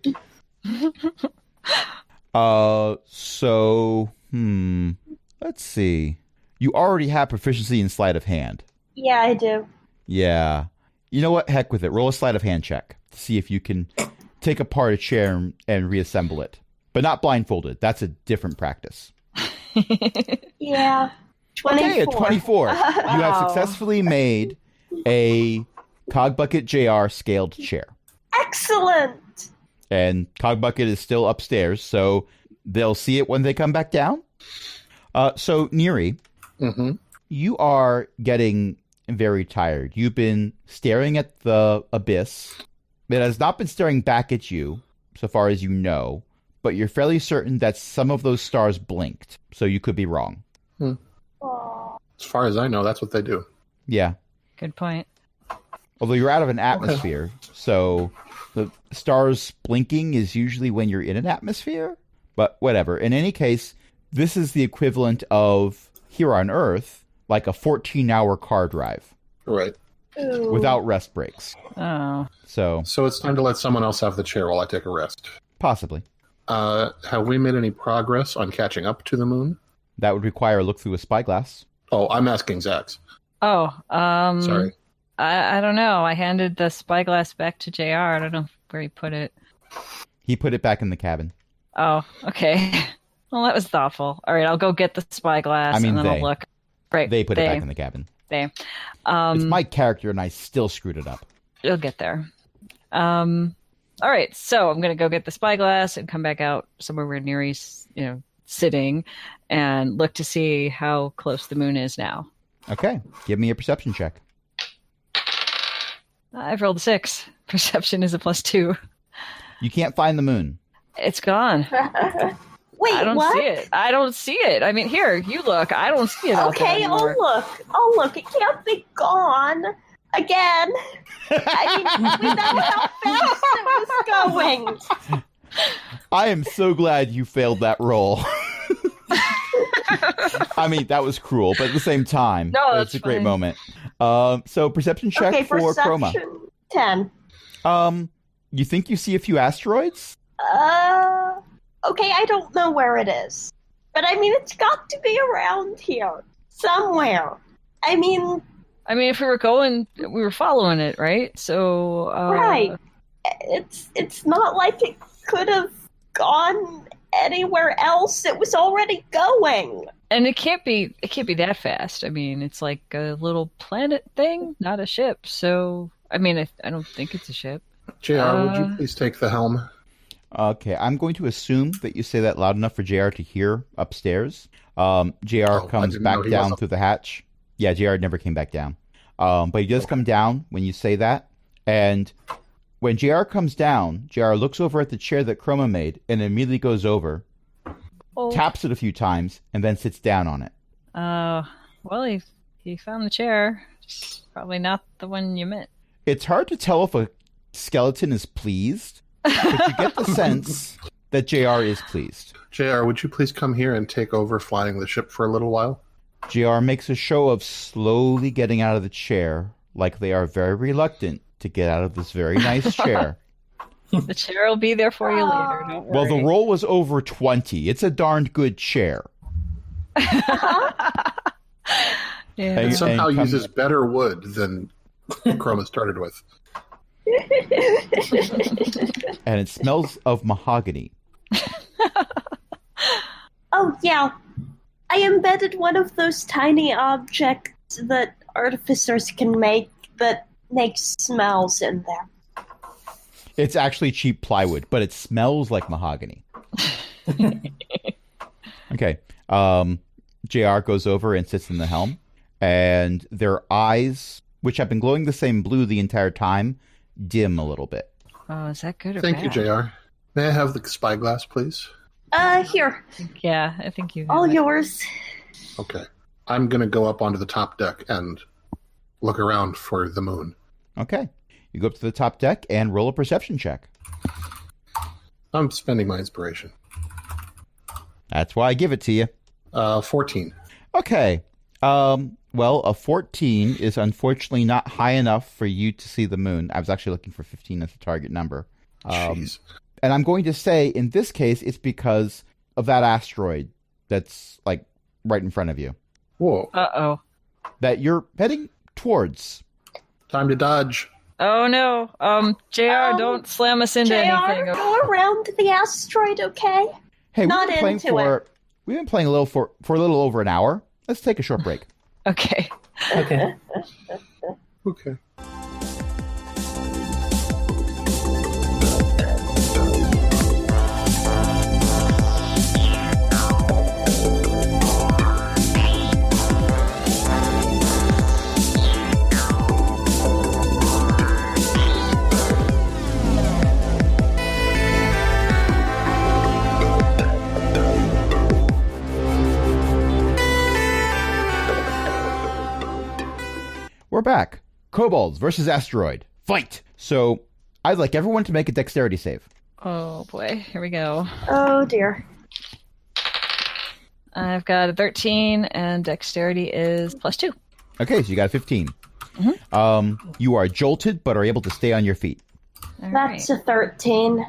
Let's see. You already have proficiency in sleight of hand. Yeah, I do. Yeah. You know what? Heck with it. Roll a sleight of hand check to see if you can take apart a chair and reassemble it. But not blindfolded. That's a different practice. Yeah. 24. Okay, a 24. You have successfully made a Cogbucket JR scaled chair. Excellent! And Cogbucket is still upstairs, so they'll see it when they come back down. So, Neri, you are getting very tired. You've been staring at the abyss. It has not been staring back at you, so far as you know, but you're fairly certain that some of those stars blinked, so you could be wrong. As far as I know, that's what they do. Yeah. Good point. Although you're out of an atmosphere, so the stars blinking is usually when you're in an atmosphere, but whatever. In any case, this is the equivalent of, here on Earth, like a 14-hour car drive. Right. Ooh. Without rest breaks. Oh. So, it's time to let someone else have the chair while I take a rest. possibly. Have we made any progress on catching up to the moon? That would require a look through a spyglass. Oh, I'm asking Zax. Oh, Sorry. I don't know. I handed the spyglass back to JR. I don't know where he put it. He put it back in the cabin. Oh, okay. Well, that was thoughtful. All right, I'll go get the spyglass I mean, and then they. I'll look. Right, They put it back in the cabin. They. It's my character, and I still screwed it up. You'll get there. All right, so I'm gonna go get the spyglass and come back out somewhere where Neri's, sitting, and look to see how close the moon is now. Okay, give me a perception check. I've rolled a 6. Perception is a +2. You can't find the moon. It's gone. Wait, I don't what? see it. I don't see it. I mean, here, you look. I don't see it out there Okay, anymore. I'll look. It can't be gone again. I mean, we know how fast it was going. I am so glad you failed that roll. I mean, that was cruel, but at the same time, No, it's that's a great fine. moment. So, perception check Okay, for Chroma. perception 10. You think you see a few asteroids? Okay, I don't know where it is. But I mean, it's got to be around here. Somewhere. I mean, if we were going, we were following it, right? So, right. It's not like it could have gone anywhere else. It was already going. And it can't be that fast. I mean, it's like a little planet thing, not a ship. So, I don't think it's a ship. JR, would you please take the helm? Okay, I'm going to assume that you say that loud enough for JR to hear upstairs. JR I comes didn't back know he down was up. through the hatch. Yeah, JR never came back down. But he does come down when you say that. And when JR comes down, JR looks over at the chair that Chroma made and immediately goes over, taps it a few times, and then sits down on it. Well, he found the chair. Just probably not the one you meant. It's hard to tell if a skeleton is pleased, but you get the sense that JR is pleased. JR, would you please come here and take over flying the ship for a little while? JR makes a show of slowly getting out of the chair, like they are very reluctant to get out of this very nice chair. The chair will be there for you later. Don't worry. Well, the roll was over 20. It's a darned good chair. Yeah. And somehow and uses better wood than Chroma started with. And it smells of mahogany. Oh, yeah. I I embedded one of those tiny objects that artificers can make that makes smells in there. It's actually cheap plywood, but it smells like mahogany. Okay. JR goes over and sits in the helm, and their eyes, which have been glowing the same blue the entire time, dim a little bit. Oh, is that good or Thank bad? you, JR. May I have the spyglass, please? Here. Yeah, I think you have All it. yours. Okay. I'm going to go up onto the top deck and look around for the moon. Okay. You go up to the top deck and roll a perception check. I'm spending my inspiration. That's why I give it to you. 14. Okay. Well, a 14 is unfortunately not high enough for you to see the moon. I was actually looking for 15 as the target number. Jeez. And I'm going to say, in this case, it's because of that asteroid that's, like, right in front of you. Whoa. Uh-oh. That you're heading towards. Time to dodge. Oh, no. JR, don't slam us into anything. Go around the asteroid, okay? Hey, Not we've been playing into it. We've been playing for a little over an hour. Let's take a short break. Okay. Okay. Okay. We're back. Kobolds versus asteroid. Fight! So, I'd like everyone to make a dexterity save. Oh, boy. Here we go. Oh, dear. I've got a 13, and dexterity is +2. Okay, so you got a 15. Mm-hmm. You are jolted, but are able to stay on your feet. All That's right. a 13.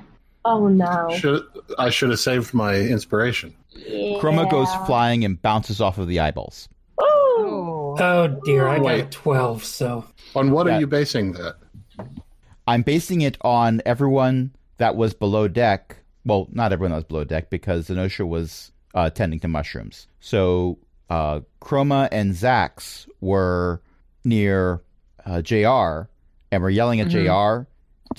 Oh, no. I should have saved my inspiration. Yeah. Chroma goes flying and bounces off of the eyeballs. Ooh. Oh. Oh dear, I got a Wait. 12, so On what Yeah. are you basing that? I'm basing it on everyone that was below deck. Well, not everyone that was below deck, because Zenosha was tending to mushrooms. So Chroma and Zax were near JR, and were yelling at JR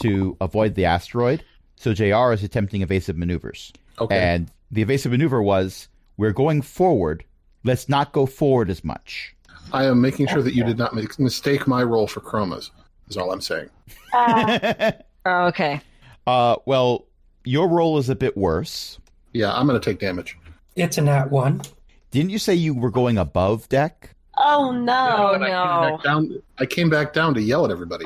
to avoid the asteroid. So JR is attempting evasive maneuvers. Okay. And the evasive maneuver was, we're going forward. Let's not go forward as much. I am making sure that you did not mistake my role for chromas, is all I'm saying. Oh, okay. Well, your roll is a bit worse. Yeah, I'm going to take damage. it's a nat 1. Didn't you say you were going above deck? Oh, no. And I came back down to yell at everybody.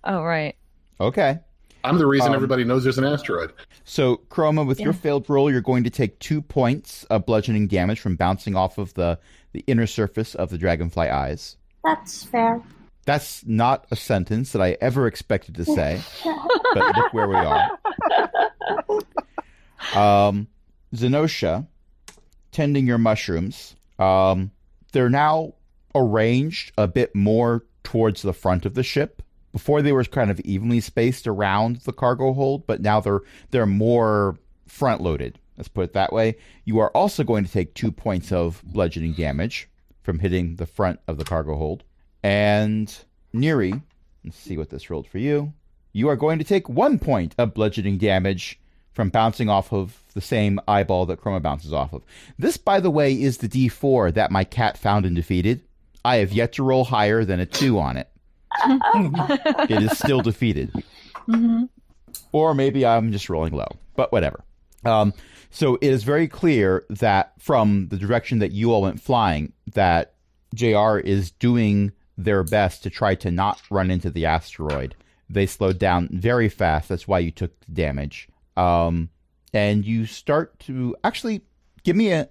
Oh, right. Okay. I'm the reason everybody knows there's an asteroid. So, Chroma, with your failed roll, you're going to take 2 points of bludgeoning damage from bouncing off of the inner surface of the dragonfly eyes. That's fair. That's not a sentence that I ever expected to say, but look where we are. Zenosha, tending your mushrooms, they're now arranged a bit more towards the front of the ship. Before they were kind of evenly spaced around the cargo hold, but now they're more front-loaded. Let's put it that way. You are also going to take 2 points of bludgeoning damage from hitting the front of the cargo hold. And Neri, let's see what this rolled for you. You are going to take 1 point of bludgeoning damage from bouncing off of the same eyeball that Chroma bounces off of. This, by the way, is the D4 that my cat found and defeated. I have yet to roll higher than a 2 on it. It is still defeated. Mm-hmm. Or maybe I'm just rolling low, but whatever. So it is very clear that from the direction that you all went flying, that JR is doing their best to try to not run into the asteroid. They slowed down very fast. That's why you took the damage. And you start to actually give me a...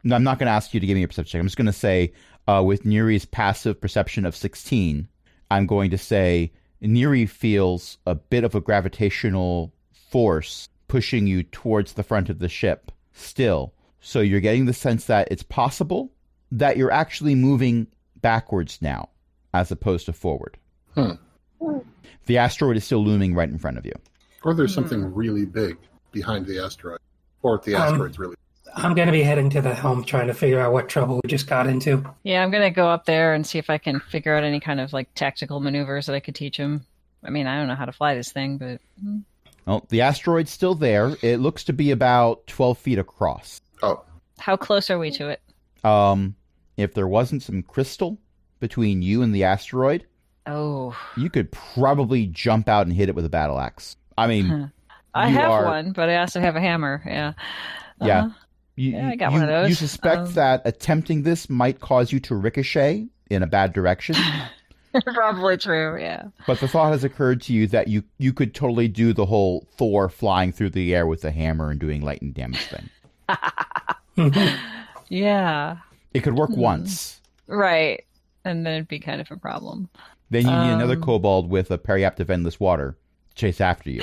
No, I'm not going to ask you to give me a perception check. I'm just going to say, with Neri's passive perception of 16, I'm going to say Neri feels a bit of a gravitational force pushing you towards the front of the ship still. So you're getting the sense that it's possible that you're actually moving backwards now as opposed to forward. The asteroid is still looming right in front of you. Or there's something really big behind the asteroid. Or the asteroid's really... I'm going to be heading to the helm trying to figure out what trouble we just got into. Yeah, I'm gonna go up there and see if I can figure out any kind of like tactical maneuvers that I could teach him. I mean, I don't know how to fly this thing, but Well, the asteroid's still there. It looks to be about 12 feet across. Oh, how close are we to it? If there wasn't some crystal between you and the asteroid, Oh, you could probably jump out and hit it with a battle axe. I mean, I you have are- one, but I also have a hammer. Yeah. yeah. Yeah, I got one of those. You suspect that attempting this might cause you to ricochet in a bad direction, Probably true. Yeah. but the thought has occurred to you that you could totally do the whole Thor flying through the air with a hammer and doing lightning damage thing. Yeah. It could work once. Right. And then it'd be kind of a problem. Then you need another kobold with a periaptive endless water to chase after you.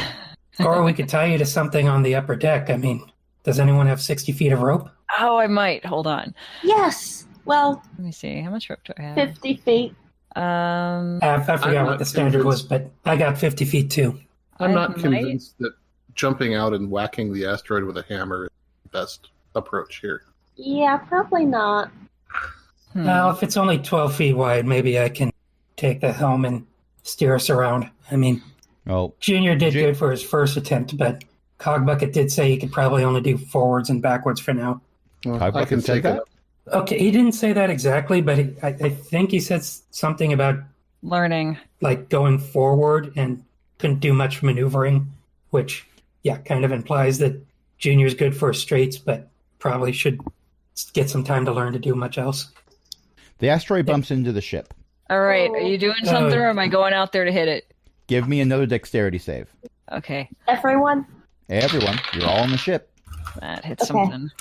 Or we could tie you to something on the upper deck. I mean, does anyone have 60 feet of rope? Oh, I might. Hold on. Yes. Well, Let me see. How much rope do I have? 50 feet. I forgot I'm what not the standard was, but I got 50 feet too. I'm I not might- convinced that jumping out and whacking the asteroid with a hammer is the best approach here. Yeah, probably not. Now, if it's only 12 feet wide, maybe I can take the helm and steer us around. I mean, Well, Junior did good for his first attempt, but Cogbucket did say he could probably only do forwards and backwards for now. Well, Cogbucket I can said take that? it up. Okay, he didn't say that exactly, but I think he said something about Learning. like going forward and couldn't do much maneuvering, which, yeah, kind of implies that Junior's good for straights, but probably should get some time to learn to do much else. the asteroid bumps into the ship. All right. Are you doing something or am I going out there to hit it? Give me another dexterity save. Okay. Everyone? Everyone, you're all on the ship. That hit Okay. something.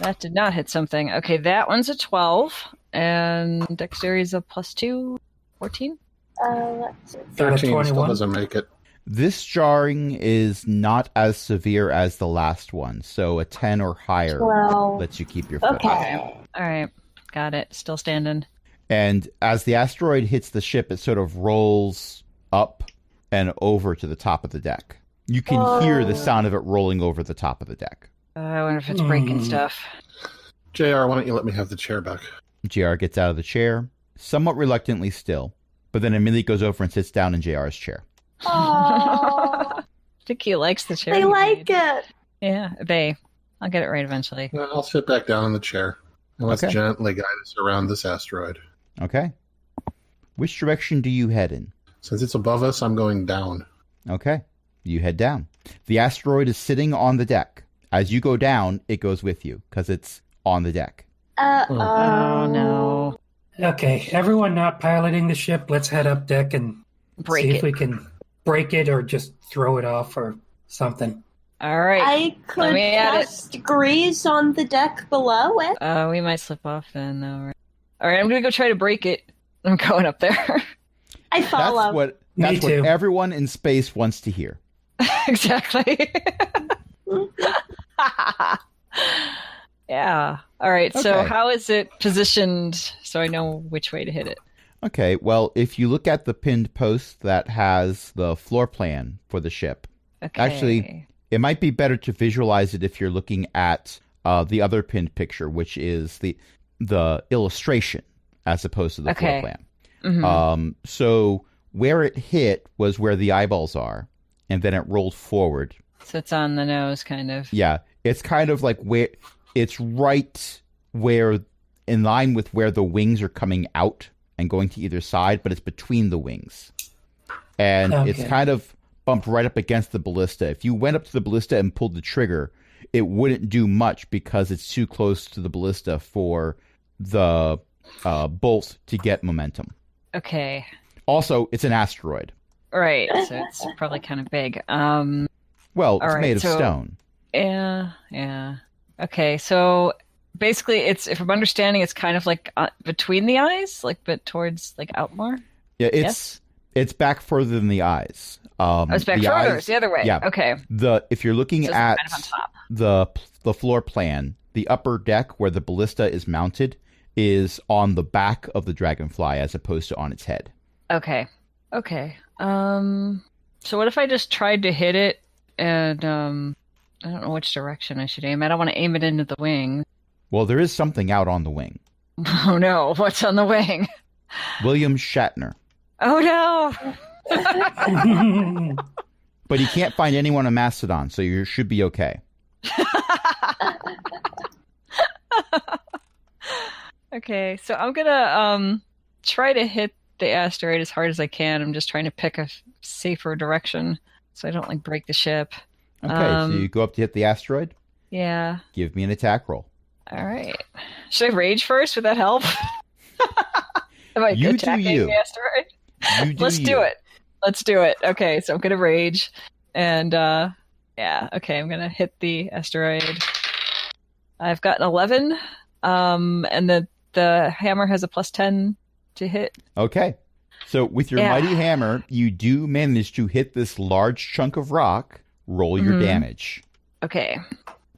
That did not hit something. Okay, that one's a 12. And dexterity's a +2. 14? Let's see. 13 still 21. doesn't make it. This jarring is not as severe as the last one, so a 10 or higher 12. lets you keep your foot. Okay. All right. Got it. Still standing. And as the asteroid hits the ship, it sort of rolls up and over to the top of the deck. You can hear the sound of it rolling over the top of the deck. I wonder if it's breaking stuff. JR, why don't you let me have the chair back? JR gets out of the chair, somewhat reluctantly still, but then immediately goes over and sits down in JR's chair. Aww. I think he likes the chair. They he like made. it. Yeah, I'll get it right eventually. I'll sit back down in the chair and let's Okay. gently guide us around this asteroid. Okay. Which direction do you head in? Since it's above us, I'm going down. Okay. You head down. The asteroid is sitting on the deck. As you go down, it goes with you because it's on the deck. Oh, no. Okay, everyone not piloting the ship, let's head up deck and Break see it. if we can break it or just throw it off or something. All right. I could me at it. cast grease on the deck below it. We might slip off then, though. Right? All right, I'm going to go try to break it. I'm going up there. I follow. That's Me what too. everyone in space wants to hear. Exactly. Yeah. All right, so Okay. how is it positioned so I know which way to hit it? Okay, well, if you look at the pinned post that has the floor plan for the ship, Okay. Actually, it might be better to visualize it if you're looking at the other pinned picture, which is the illustration as opposed to the floor Okay. plan. Mhm. So where it hit was where the eyeballs are, and then it rolled forward. So it's on the nose, kind of. Yeah, it's kind of like where it's right where, in line with where the wings are coming out and going to either side, but it's between the wings. And it's Okay. kind of bumped right up against the ballista. If you went up to the ballista and pulled the trigger, it wouldn't do much because it's too close to the ballista for the bolt to get momentum. Okay. Also, it's an asteroid. Right. So it's probably kind of big. Well, it's All right, made of so- stone. Yeah. Okay, so basically, if I'm understanding, it's kind of like between the eyes, like but towards like out more. Yeah, it's back further than the eyes. It's back the further. eyes- It's the other way. Yeah. Okay. If you're looking So it's at kind of on top. the floor plan, the upper deck where the ballista is mounted is on the back of the dragonfly as opposed to on its head. Okay. So what if I just tried to hit it and I don't know which direction I should aim. I don't want to aim it into the wing. Well, there is something out on the wing. Oh no, what's on the wing? William Shatner. Oh no! But he can't find anyone on Mastodon, so you should be okay. Okay, so I'm gonna try to hit the asteroid as hard as I can. I'm just trying to pick a safer direction so I don't like break the ship. Okay, so you go up to hit the asteroid. Yeah. Give me an attack roll. All right. Should I rage first? Would that help? Am I You do attacking you. the asteroid? You do Let's you. do it. Let's do it. Okay, so I'm gonna rage, and yeah. Okay, I'm gonna hit the asteroid. I've got an 11, and the hammer has a +10 to hit. Okay. So with your mighty hammer, you do manage to hit this large chunk of rock. Roll your damage. Okay.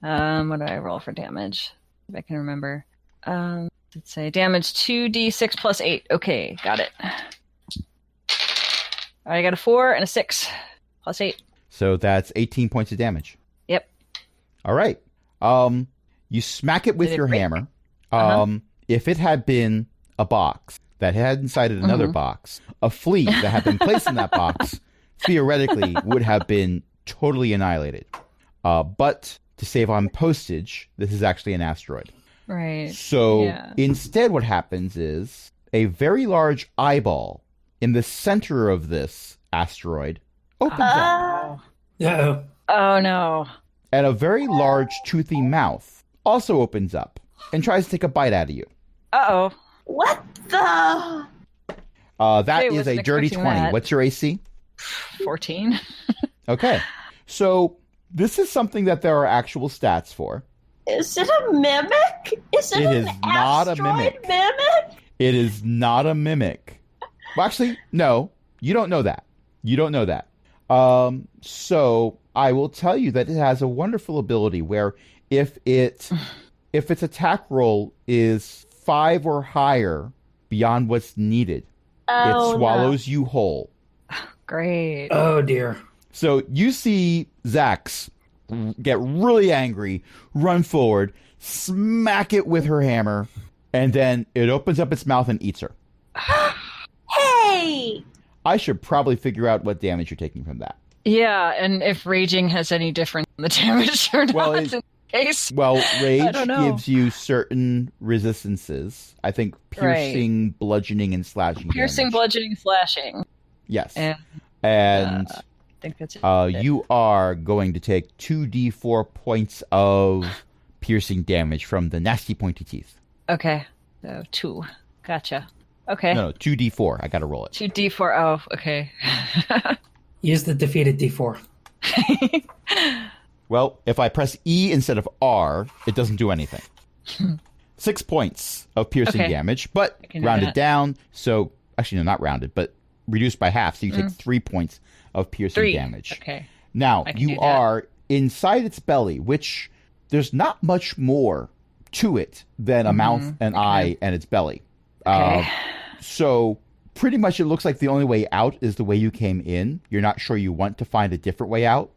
What do I roll for damage? If I can remember. Let's say damage 2d6 plus 8. Okay, got it. I got a 4 and a 6 plus 8. So that's 18 points of damage. Yep. All right. You smack it with Did it your break? hammer. If it had been a box that had inside it another box, a flea that had been placed in that box theoretically would have been totally annihilated. But to save on postage, this is actually an asteroid. Right. So instead what happens is a very large eyeball in the center of this asteroid opens up. Uh-oh. Oh no. And a very large toothy mouth also opens up and tries to take a bite out of you. Uh-oh. What the? That Hey, is wasn't a dirty expecting 20. that. What's your AC? 14. Okay. So this is something that there are actual stats for. Is it a mimic? Is it It an is not a asteroid mimic. It is not a mimic. Well, actually, no. You don't know that. You don't know that. So I will tell you that it has a wonderful ability where if its attack roll is 5 or higher beyond what's needed, it swallows you whole. Great. Oh, dear. So you see Zax get really angry, run forward, smack it with her hammer, and then it opens up its mouth and eats her. Hey! I should probably figure out what damage you're taking from that. Yeah, and if raging has any difference in the damage or not Well, in this case. Well, rage don't know. gives you certain resistances. I think piercing, bludgeoning, and slashing. Piercing, damage. bludgeoning, slashing. Yes. And I think that's it. You are going to take 2d4 points of piercing damage from the nasty pointy teeth. Okay. So 2. Gotcha. Okay. No, 2d4. I got to roll it. 2d4. Oh, okay. Use the defeated D4. Well, if I press E instead of R, it doesn't do anything. 6 points of piercing damage, but can do rounded that. down. So, actually, no, not rounded, but reduced by half. So you take 3 points of piercing 3 damage. Okay. Now, I can do you that. are inside its belly, which there's not much more to it than a mouth, an eye, and its belly. Okay. So pretty much it looks like the only way out is the way you came in. You're not sure you want to find a different way out.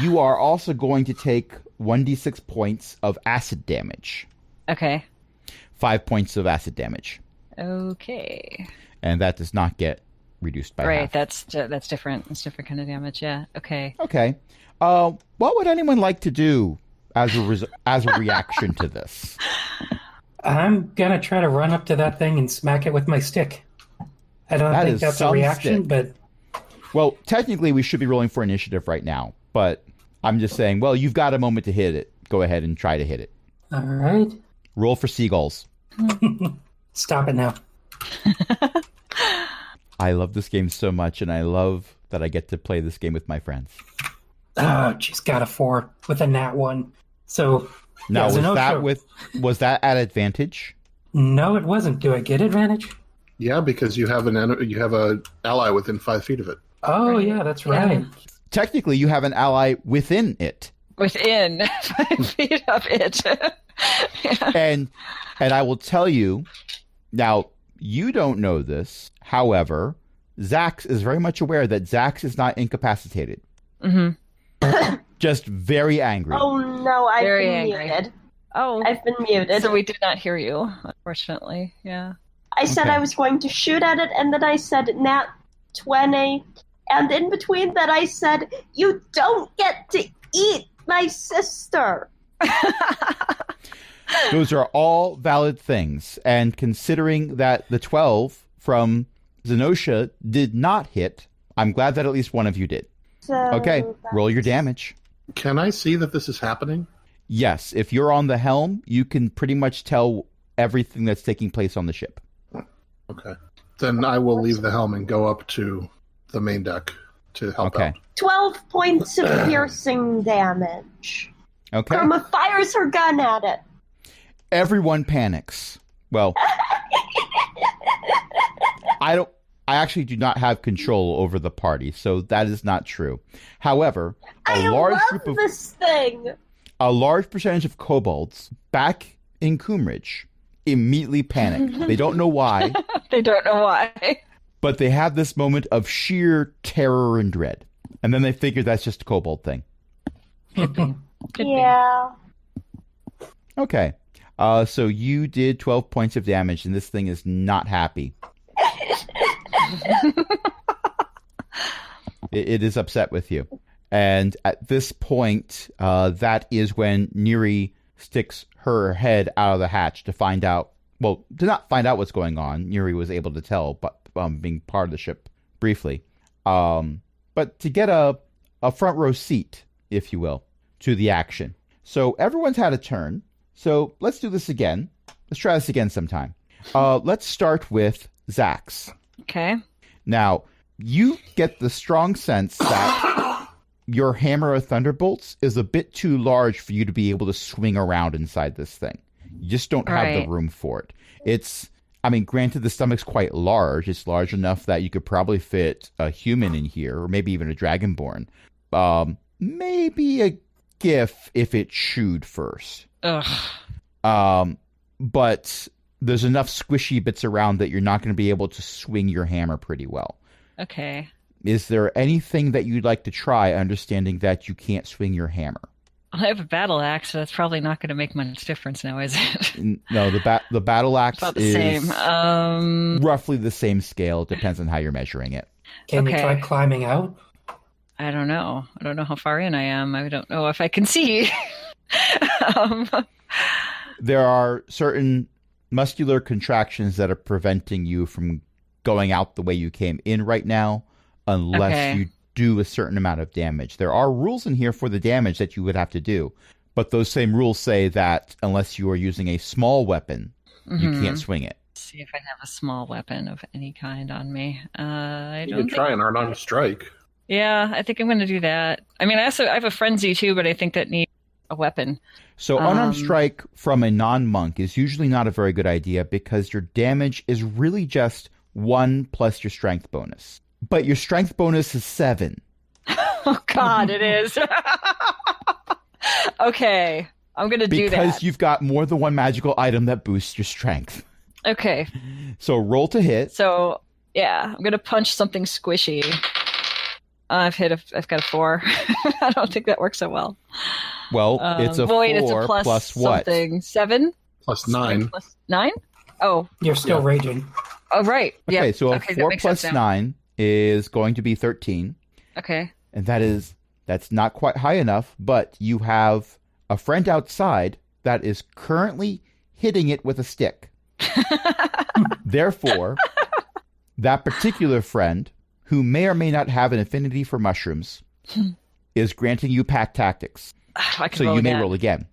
You are also going to take 1d6 points of acid damage. Okay. 5 points of acid damage. Okay. And that does not get reduced by Right, half. that's different. That's different kind of damage, yeah. Okay. Okay. What would anyone like to do as a reaction to this? I'm going to try to run up to that thing and smack it with my stick. I don't That think is that's a some reaction, stick. but Well, technically we should be rolling for initiative right now, but I'm just saying, well, you've got a moment to hit it. Go ahead and try to hit it. all right. Roll for seagulls. Stop it now. I love this game so much, and I love that I get to play this game with my friends. Oh, she's got a 4 with a nat 1. So, Now, yeah, was that at advantage? No, it wasn't. Do I get advantage? Yeah, because you have a ally within 5 feet of it. Oh, Right. yeah, that's Yeah. right. Technically, you have an ally within it, Within 5 feet of it. Yeah. and I will tell you now. You don't know this, however, Zax is very much aware that Zax is not incapacitated. Mm-hmm. Just very angry. Oh no, I've Very been angry. muted. Oh, I've been muted. so we did not hear you, unfortunately. Yeah. I said Okay. I was going to shoot at it, and then I said nat 20, and in between that I said, you don't get to eat my sister. Those are all valid things. And considering that the 12 from Zenosha did not hit, I'm glad that at least one of you did. So Okay, that's- roll your damage. Can I see that this is happening? Yes, if you're on the helm, you can pretty much tell everything that's taking place on the ship. Okay. Then I will leave the helm and go up to the main deck to help Okay. out. 12 points of piercing damage. Okay. Karma fires her gun at it. Everyone panics. Well, I actually do not have control over the party, so that is not true. However, I large love group of this thing. a large percentage of kobolds back in Coomridge immediately panic. They don't know why, They don't know why. but they have this moment of sheer terror and dread. And then they figure that's just a kobold thing. Could be. Yeah. Okay. So you did 12 points of damage, and this thing is not happy. It is upset with you. And at this point, that is when Neri sticks her head out of the hatch to find out, well, to not find out what's going on. Neri was able to tell, but being part of the ship briefly. But to get a front row seat, if you will, to the action. So everyone's had a turn. So let's do this again. Let's try this again sometime. Let's start with Zax. Okay. Now, you get the strong sense that your hammer of thunderbolts is a bit too large for you to be able to swing around inside this thing. You just don't have the Right. room for it. Granted, the stomach's quite large. It's large enough that you could probably fit a human in here, or maybe even a dragonborn. Maybe a GIF if it chewed first. Ugh. But there's enough squishy bits around that you're not going to be able to swing your hammer pretty well. Okay. Is there anything that you'd like to try, understanding that you can't swing your hammer? I have a battle axe, so that's probably not going to make much difference now, is it? No, the battle axe About the is same. roughly the same scale. It depends on how you're measuring it. Can you Okay. try climbing out? I don't know. I don't know how far in I am. I don't know if I can see. um, There are certain muscular contractions that are preventing you from going out the way you came in right now, unless Okay. you do a certain amount of damage. There are rules in here for the damage that you would have to do, but those same rules say that unless you are using a small weapon, you mhm. can't swing it. See if I have a small weapon of any kind on me. I You don't can think... try an unarmed strike. Yeah, I think I'm going to do that. I mean, I have a frenzy too, but I think that needs a weapon. So unarmed Um, strike from a non-monk is usually not a very good idea because your damage is really just 1 plus your strength bonus. But your strength bonus is 7. Oh God, it is. Okay, I'm going to do Because that. you've got more than one magical item that boosts your strength. Okay, So roll to hit. so yeah, I'm going to punch something squishy. I've got a 4. I don't think that works so well. Well, it's a 4 it's a plus what? something. 7? Plus 9. Plus 9? Oh, You're still raging. oh right. Okay, Yep. so a that 4 makes plus sense now. 9 is going to be 13. Okay. And that's not quite high enough, but you have a friend outside that is currently hitting it with a stick. Therefore, that particular friend, who may or may not have an affinity for mushrooms, is granting you pack tactics. I can So roll you may again. roll again.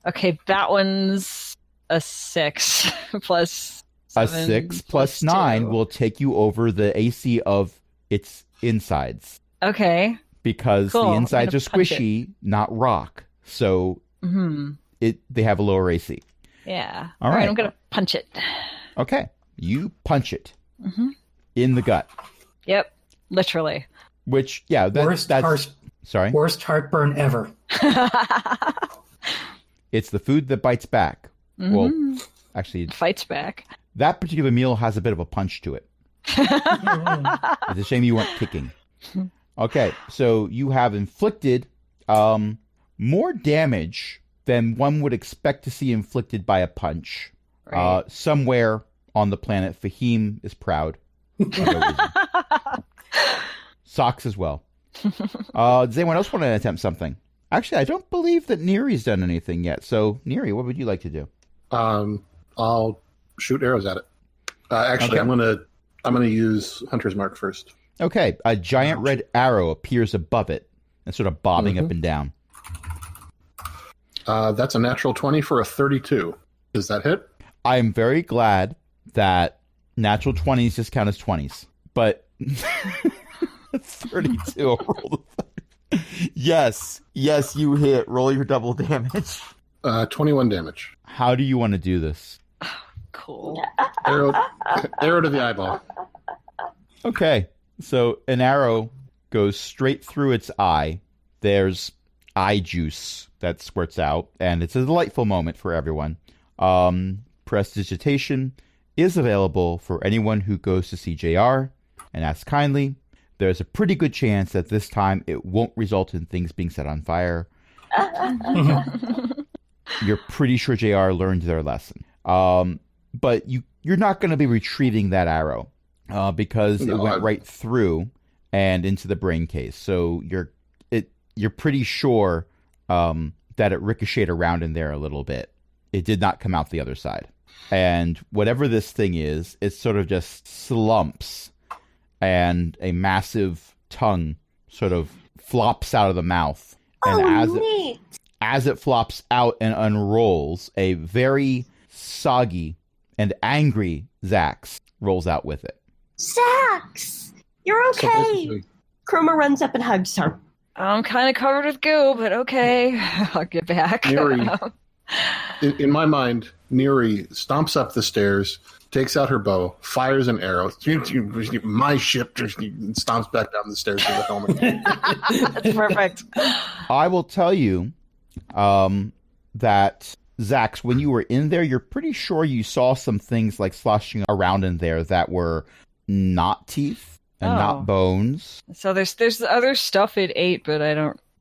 Okay, that one's a 6 plus A 7 6 plus 9 2. will take you over the AC of its insides. Okay. Because Cool, the I'm insides are gonna punch it. squishy, not rock. So Hmm. they have a lower AC. Yeah. All All right. right. I'm gonna punch it. Okay. You punch it Hmm. in the gut. Yep. Literally. Which, yeah, Worst sorry. Worst heartburn ever. It's the food that bites back. Well, Mhm. actually, Fights back. that particular meal has a bit of a punch to it. It's a shame you weren't kicking. Okay, so you have inflicted more damage than one would expect to see inflicted by a punch. Right. Somewhere on the planet, Fahim is proud. For no reason. Socks as well. Does anyone else want to attempt something? Actually, I don't believe that Neri's done anything yet. So, Neri, what would you like to do? I'll shoot arrows at it. Actually, Okay. I'm gonna use Hunter's Mark first. Okay, a giant red arrow appears above it and sort of bobbing up and down. That's a natural 20 for a 32. Does that hit? I am very glad that natural 20s just count as 20s. But 32, I'll roll the Yes, you hit. Roll your double damage. 21 damage. How do you want to do this? Cool. Arrow to the eyeball. Okay, so an arrow goes straight through its eye. There's eye juice that squirts out, and it's a delightful moment for everyone. Prestidigitation is available for anyone who goes to CJR and asks kindly. There's a pretty good chance that this time it won't result in things being set on fire. You're pretty sure JR learned their lesson. But you're not going to be retrieving that arrow because it went right through and into the brain case. So you're pretty sure that it ricocheted around in there a little bit. It did not come out the other side. And whatever this thing is, it sort of just slumps and a massive tongue sort of flops out of the mouth. And neat. as it flops out and unrolls, a very soggy and angry Zax rolls out with it. Zax, you're So okay. basically, Kruma runs up and hugs her. I'm kind of covered with goo, but okay. I'll get back. Neri, in my mind, Neri stomps up the stairs, takes out her bow, fires an arrow. My ship just stomps back down the stairs to the helmet. That's perfect. I will tell you that, Zax, when you were in there, you're pretty sure you saw some things like sloshing around in there that were not teeth and not bones. So there's other stuff it ate, but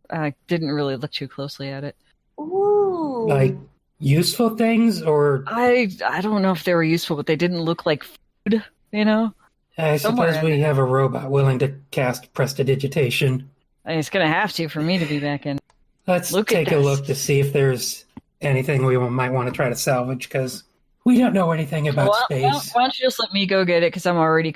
I didn't really look too closely at it. Ooh. Like useful things, or I don't know if they were useful, but they didn't look like food, you know? I Somewhere suppose in we have a robot willing to cast prestidigitation. I mean, it's going to have to for me to be back in. Let's Look at take a this. look to see if there's anything we might want to try to salvage, because we don't know anything about Well, space. why don't you just let me go get it, because I'm already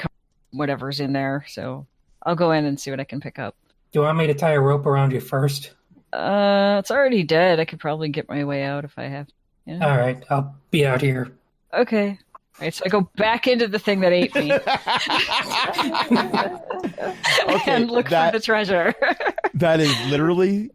whatever's in there, so I'll go in and see what I can pick up. Do you want me to tie a rope around you first? It's already dead. I could probably get my way out if I have to. Yeah. All right, I'll be out here. Okay. All right, so I go back into the thing that ate me and look for the treasure. That is literally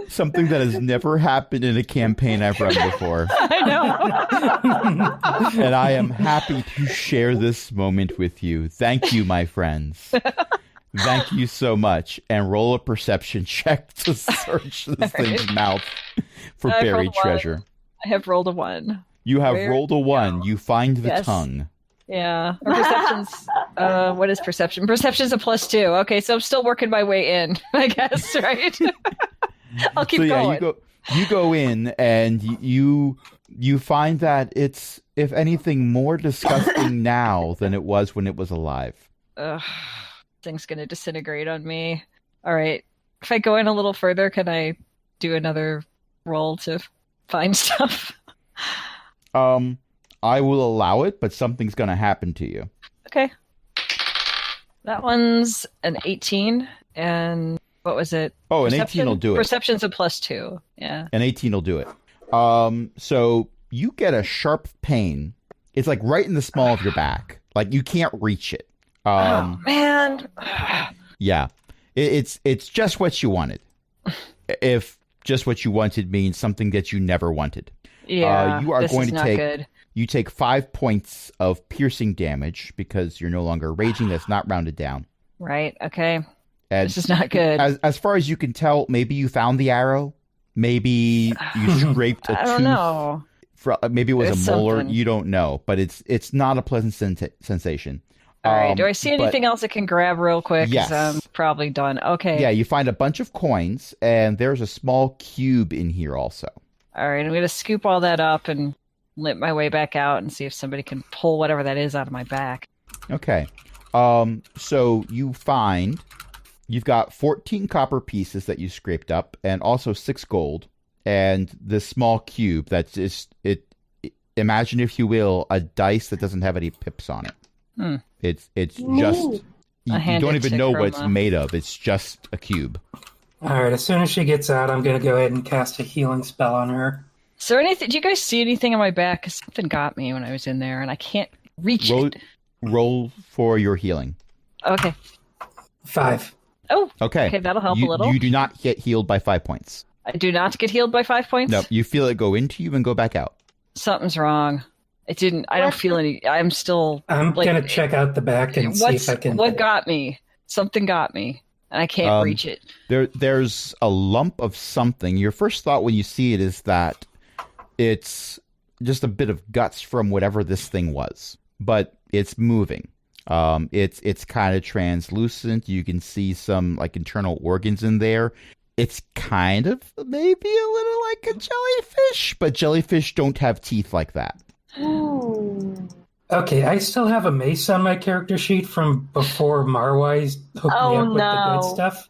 something that has never happened in a campaign I've run before. I know. And I am happy to share this moment with you. Thank you, my friends. Thank you so much. And roll a perception check to search this thing's mouth for I've buried rolled one. treasure. I have rolled a 1. You have Where- rolled a 1. You find the Yes. tongue. Yeah. Or perception's what is perception? Perception's a +2. Okay, so I'm still working my way in, I guess, right? I'll keep So yeah, going. you go in and you find that it's, if anything, more disgusting now than it was when it was alive. Ugh, thing's gonna disintegrate on me. All right. If I go in a little further, can I do another roll to find stuff? I will allow it, but something's going to happen to you. Okay. That one's an 18, and what was it? Oh, an Perception? 18 will do it. Perception's a +2. Yeah. An 18 will do it. So you get a sharp pain. It's like right in the small of your back. Like you can't reach it. Oh man. Yeah. It's just what you wanted. If just what you wanted means something that you never wanted. Yeah. You are this going is to not take good. You take 5 points of piercing damage because you're no longer raging. That's not rounded down. Right. Okay. And This is not good. as far as you can tell, maybe you found the arrow. Maybe you scraped a I don't tooth. know. Maybe it was There's a molar. something. You don't know, but it's not a pleasant sensation. All right. Do I see anything else I can grab real quick? 'Cause Yes. I'm probably done. Okay. Yeah, you find a bunch of coins, and there's a small cube in here also. All right. I'm going to scoop all that up and limp my way back out and see if somebody can pull whatever that is out of my back. Okay. So you've got 14 copper pieces that you scraped up, and also 6 gold, and this small cube that's just imagine, if you will, a dice that doesn't have any pips on it. It's just you don't even know what it's made of. It's just a cube. All right, as soon as she gets out, I'm going to go ahead and cast a healing spell on her. So do you guys see anything on my back? 'Cause something got me when I was in there, and I can't reach it. Roll for your healing. Okay. 5. Oh, okay, that'll help a little. You do not get healed by 5 points. I do not get healed by 5 points? No, you feel it go into you and go back out. Something's wrong. It didn't. I don't feel any. I'm still. I'm going to check out the back and see if I can. What got me? Something got me, and I can't reach it. There's a lump of something. Your first thought when you see it is that it's just a bit of guts from whatever this thing was, but it's moving. It's kind of translucent. You can see some like internal organs in there. It's kind of maybe a little like a jellyfish, but jellyfish don't have teeth like that. Okay, I still have a mace on my character sheet from before Marwise hooked me up with the good stuff.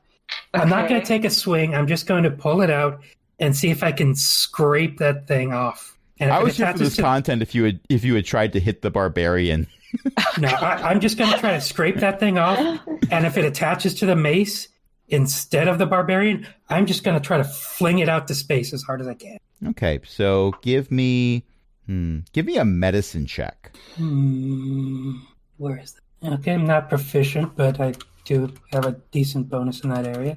Okay. I'm not going to take a swing. I'm just going to pull it out and see if I can scrape that thing off. And I was here for this content if you had tried to hit the barbarian. No, I'm just going to try to scrape that thing off, and if it attaches to the mace instead of the barbarian, I'm just going to try to fling it out to space as hard as I can. Okay, so give me a medicine check. Where is that? Okay, I'm not proficient, but I do have a decent bonus in that area.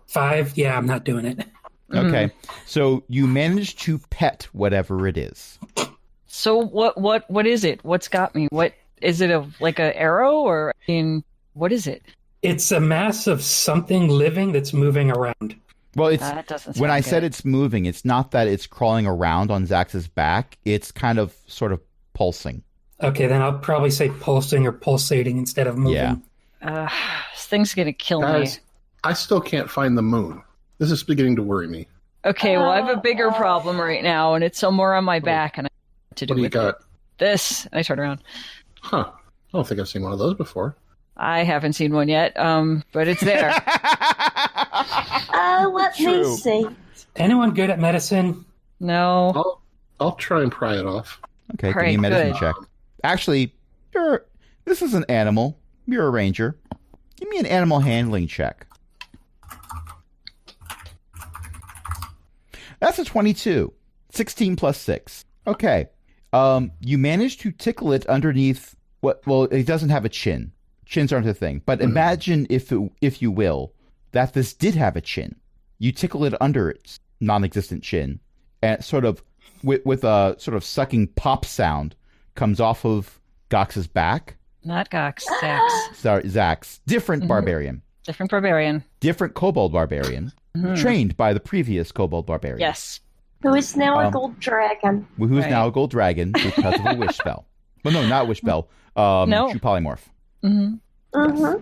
5, yeah, I'm not doing it. Okay, so you managed to pet whatever it is. So what is it? What's got me? What is it? Like an arrow, or what is it? It's a mass of something living that's moving around. Well, it's that doesn't sound when I good. said it's moving, it's not that it's crawling around on Zax's back. It's kind of sort of pulsing. Okay, then I'll probably say pulsing or pulsating instead of moving. Yeah. This thing's gonna kill me. I still can't find the moon. This is beginning to worry me. Okay, well, I have a bigger problem right now, and it's somewhere on my back, and I don't know what to do What do you with got? it. This. And I turn around. Huh. I don't think I've seen one of those before. I haven't seen one yet, but it's there. Let me see. Anyone good at medicine? No. I'll try and pry it off. Okay, All give me a right, medicine good. check. Actually, this is an animal. You're a ranger. Give me an animal handling check. That's a 22. 16 plus 6. Okay. You managed to tickle it underneath well, it doesn't have a chin. Chins aren't a thing. But imagine, if you will, that this did have a chin. You tickle it under its non-existent chin, and sort of with a sort of sucking pop sound comes off of Gox's back. Not Gox. Zax. Sorry, Zax. Different barbarian. Different barbarian. Different kobold barbarian. Trained by the previous kobold barbarian. Yes. Who is now a gold dragon. Who's Right. now a gold dragon because of a wish spell. Well, no, not wish spell. No. True polymorph. Mm-hmm.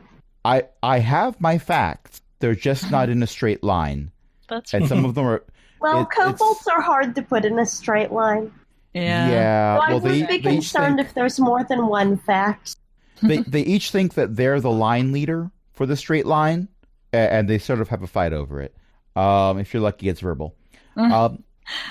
I have my facts. They're just not in a straight line. That's And some of them are... Well, kobolds are hard to put in a straight line. yeah. So I well, would be concerned if there's more than one fact. they each think that they're the line leader for the straight line, and they sort of have a fight over it. If you're lucky, it's verbal.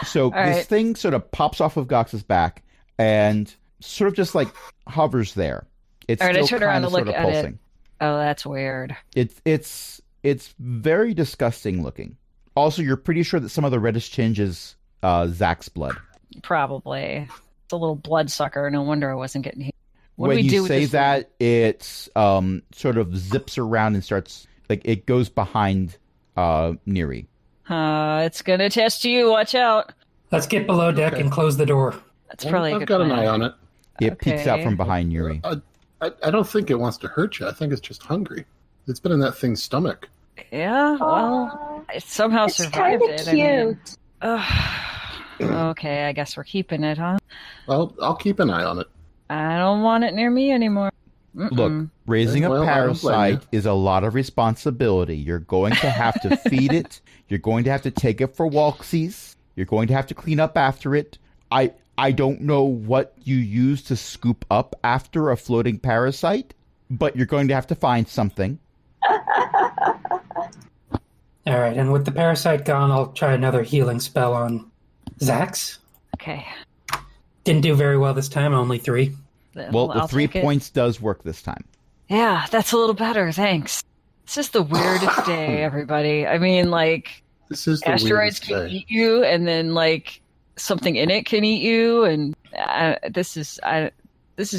So this right. thing sort of pops off of Gox's back and sort of just like hovers there. It's All right, I still turn around kind to of look sort of at it. pulsing. Oh, that's weird. It's very disgusting looking. Also, you're pretty sure that some of the reddish tinge is Zach's blood. Probably. It's a little bloodsucker. No wonder I wasn't getting hit. What When do we do you with say this that, it's sort of zips around and starts like it goes behind Neri. It's gonna test you. Watch out. Let's get below deck and close the door. That's probably a I've good got an plan. eye on it. It peeks out Okay. from behind Neri. I don't think it wants to hurt you. I think it's just hungry. It's been in that thing's stomach. Yeah, well, it somehow It's survived kind of it. I mean, cute. okay, I guess we're keeping it, huh? I'll keep an eye on it. I don't want it near me anymore. Look, raising a Well, I don't blame parasite is a lot of responsibility. You're going to have to feed it. You're going to have to take it for walksies. You're going to have to clean up after it. I don't know what you use to scoop up after a floating parasite, but you're going to have to find something. All right, and with the parasite gone, I'll try another healing spell on Zax. Okay. Didn't do very well this time, only 3. Well, the I'll 3 take it. points does work this time. Yeah, that's a little better. Thanks. It's just the weirdest day, everybody. I mean, like, This is the asteroids weirdest can day. eat you, and then like something in it can eat you, and this is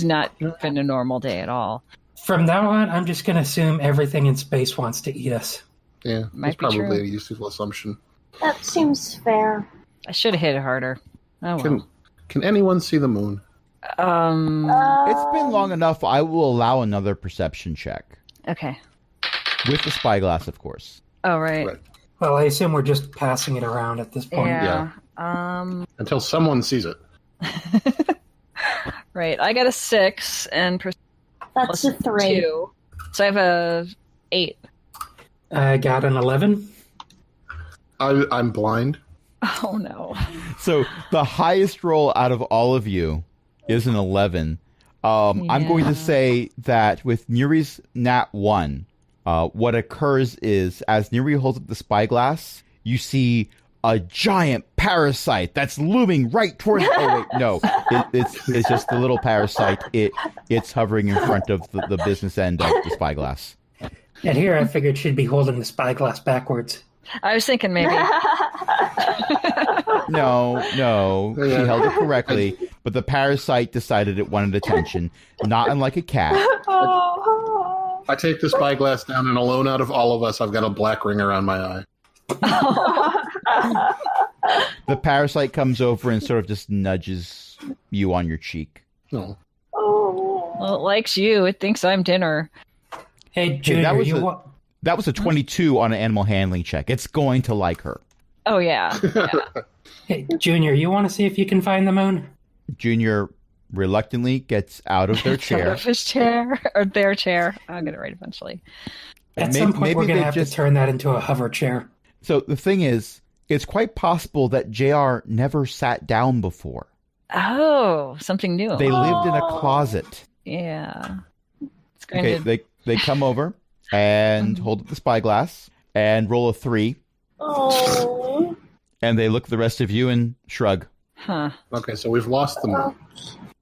not been a normal day at all. From now on, I'm just going to assume everything in space wants to eat us. Yeah, Might that's be probably true. a useful assumption. That seems fair. I should have hit it harder. Oh well. Can anyone see the moon? It's been long enough. I will allow another perception check. Okay. With the spyglass, of course. Oh right. Right. Well, I assume we're just passing it around at this point. Yeah. Until someone sees it. Right. I got a 6 and That's a 3. 2, so I have a 8. I got an 11. I'm blind. Oh no. So the highest roll out of all of you is an 11. I'm going Yeah. to say that with Nuri's nat 1, what occurs is as Nuri holds up the spyglass, you see a giant parasite that's looming right towards. Oh wait, no, it's just the little parasite. It's hovering in front of the business end of the spyglass. And here I figured she'd be holding the spyglass backwards. I was thinking maybe. No, she Yeah. held it correctly, but the parasite decided it wanted attention, not unlike a cat. Oh. I take the spyglass down, and alone out of all of us, I've got a black ring around my eye. The parasite comes over and sort of just nudges you on your cheek. No. Oh. Well, it likes you. It thinks I'm dinner. Hey, Junior, was you a- want... That was a 22 on an animal handling check. It's going to like her. Oh yeah. Hey, Junior, you want to see if you can find the moon? Junior reluctantly gets out of their Out chair. of his chair or their chair. I'm gonna write eventually. At May- some point, maybe we're going they to have just- to turn that into a hover chair. So the thing is, it's quite possible that JR never sat down before. Oh, something new. They lived in a closet. Yeah. It's going Okay, to. they come over and hold up the spyglass and roll a 3, Oh. and they look at the rest of you and shrug. Huh. Okay, so we've lost the moon.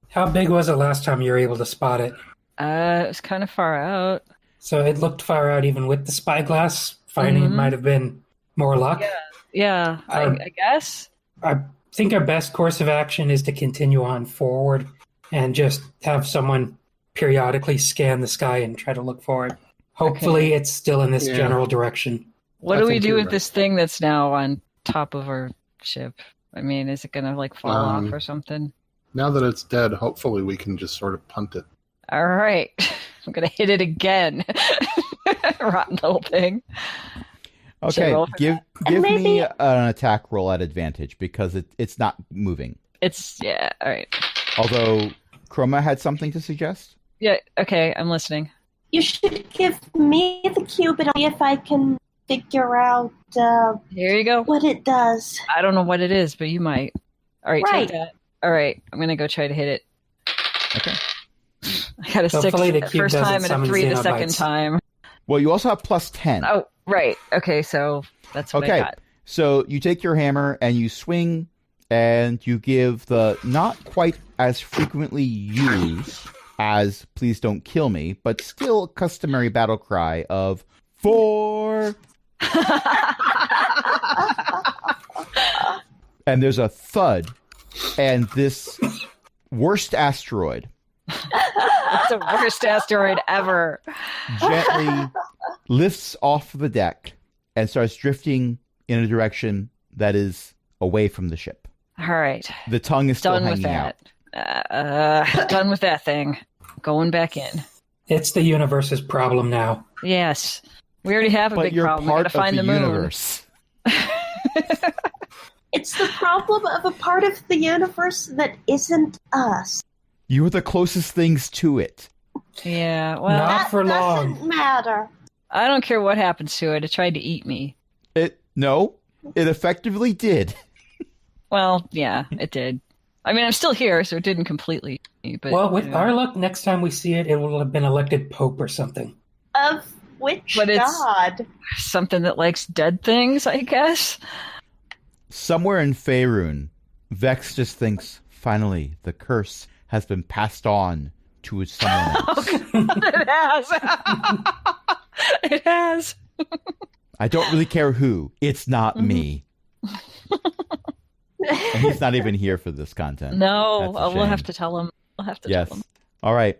How big was it last time you were able to spot it? It was kind of far out. So it looked far out even with the spyglass. Finding it Mhm. might have been more luck. Yeah, I guess. I think our best course of action is to continue on forward and just have someone periodically scan the sky and try to look for it. Hopefully it's still in this Yeah. general direction. What I do we think do you're with right. this thing that's now on top of our ship? I mean, is it going to like fall off or something? Now that it's dead, hopefully we can just sort of punt it. All right. I'm going to hit it again. Rotten little thing. Should I Okay, roll for give And me maybe- an attack roll at advantage because it's not moving. Yeah, all right. Although Chroma had something to suggest. Yeah, okay, I'm listening. You should give me the cube and see if I can figure out Here you go. what it does. I don't know what it is, but you might. All right, Right. take that. All right, I'm going to go try to hit it. Okay. I got a 6 Hopefully the the cube first doesn't time and a summon 3 the second Xenobites. time. Well, you also have plus 10. Oh, right. Okay, so that's what I Okay. got. So you take your hammer and you swing and you give the not quite as frequently used as please don't kill me, but still customary battle cry of 4. And there's a thud. And this worst asteroid It's the worst asteroid ever. gently lifts off the deck and starts drifting in a direction that is away from the ship. All right, The tongue is still done with hanging out. that. Done with that thing. Going back in. It's the universe's problem now. Yes, we already have a But big you're problem. We part gotta of find the the moon. universe. It's the problem of a part of the universe that isn't us. You're the closest things to it. Yeah, well, Not for long. Doesn't matter. I don't care what happens to it. It tried to eat me. No, it effectively did. Well, yeah, it did. I mean, I'm still here, so it didn't completely eat me. But, Well, with our luck, next time we see it, it will have been elected Pope or something. Of which But it's- god? something that likes dead things, I guess. Somewhere in Faerun, Vex just thinks, finally, the curse has been passed on to someone else. It has. It has. I don't really care who. It's not me. And he's not even here for this content. No, That's a we'll shame. have to tell him. We'll have to Yes. tell him. All right.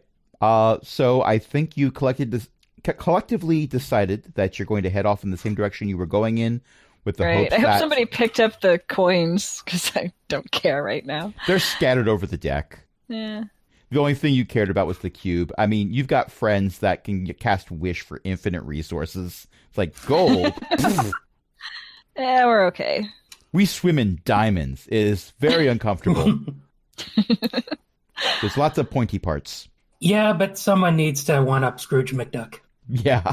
So I think you collectively decided that you're going to head off in the same direction you were going in, with the Right. hopes I hope that somebody picked up the coins, because I don't care right now. they're scattered over the deck. Yeah. The only thing you cared about was the cube. I mean, you've got friends that can cast Wish for infinite resources. It's like gold. Yeah, we're okay. We swim in diamonds. It is very uncomfortable. There's lots of pointy parts. Yeah, but someone needs to one-up Scrooge McDuck. Yeah.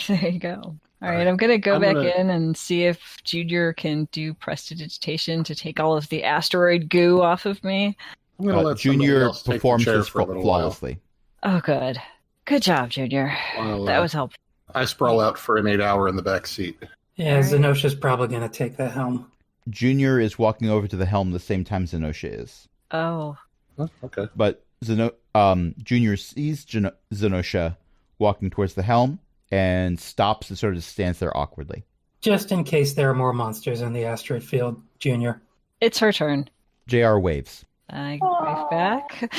There you go. All right, I'm going to go I'm back gonna- in and see if Junior can do prestidigitation to take all of the asteroid goo off of me. I'm going to let somebody Junior else take the performs chair this for a little while. flawlessly. Oh, good. Good job, Junior. While, That was helpful. I sprawl out for an 8-hour in the back seat. Yeah, Alright. Zenosha's probably going to take the helm. Junior is walking over to the helm the same time Zenosha is. Oh. Huh, okay. But Junior sees Zenosha walking towards the helm and stops and sort of stands there awkwardly. Just in case there are more monsters in the asteroid field, Junior. It's her turn. JR waves. I wave back.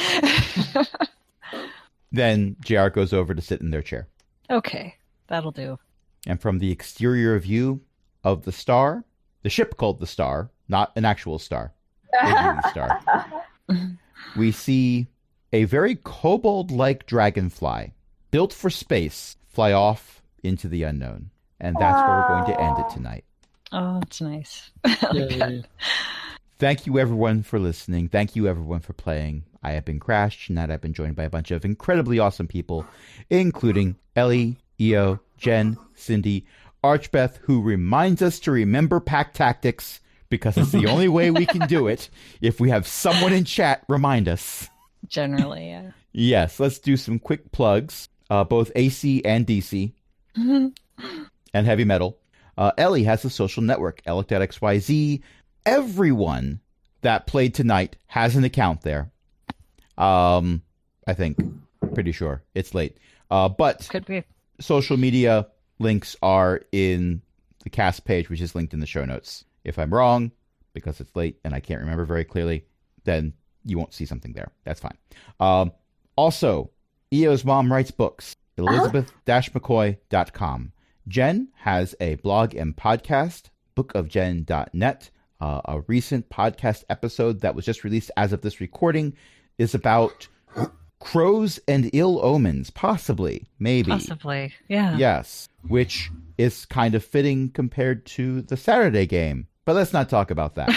Then JR goes over to sit in their chair. Okay, that'll do. And from the exterior view of the star, the ship called the Star, not an actual star, a movie star, we see a very kobold-like dragonfly, built for space, fly off into the unknown. And that's where we're going to end it tonight. Oh, that's nice. I like that. Thank you, everyone, for listening. Thank you, everyone, for playing. I have been Crash. Tonight I've been joined by a bunch of incredibly awesome people, including Ellie, Io, Jen, Cindy, Archbeth, who reminds us to remember pack tactics, because it's the only way we can do it if we have someone in chat remind us. Generally, yeah. Yes, let's do some quick plugs, both AC and DC, and heavy metal. Ellie has a social network, Elec.xyz. Everyone that played tonight has an account there. I think. Pretty sure. It's late. But Could be. social media links are in the cast page, which is linked in the show notes. If I'm wrong, because it's late and I can't remember very clearly, then you won't see something there. That's fine. Also, Io's mom writes books. Elizabeth-McCoy.com. Jen has a blog and podcast, bookofjen.net. A recent podcast episode that was just released as of this recording is about crows and ill omens, possibly, maybe. Possibly, yeah. Yes, which is kind of fitting compared to the Saturday game. But let's not talk about that.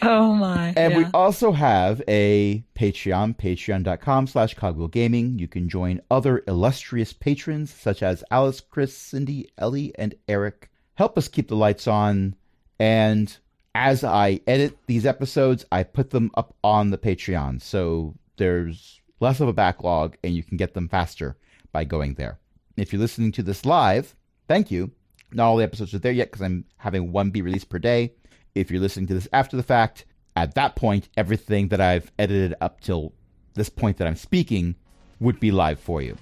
Oh my. And we yeah. also have a Patreon, patreon.com/cogwheelgaming. You can join other illustrious patrons such as Alice, Chris, Cindy, Ellie, and Eric. Help us keep the lights on. And as I edit these episodes, I put them up on the Patreon. So there's less of a backlog and you can get them faster by going there. If you're listening to this live, thank you. Not all the episodes are there yet because I'm having one be released per day. If you're listening to this after the fact, at that point, everything that I've edited up till this point that I'm speaking would be live for you.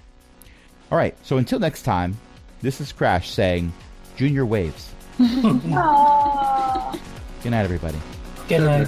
All right, so until next time, this is Crash saying, Junior waves. Aww. Good night, everybody. Good night.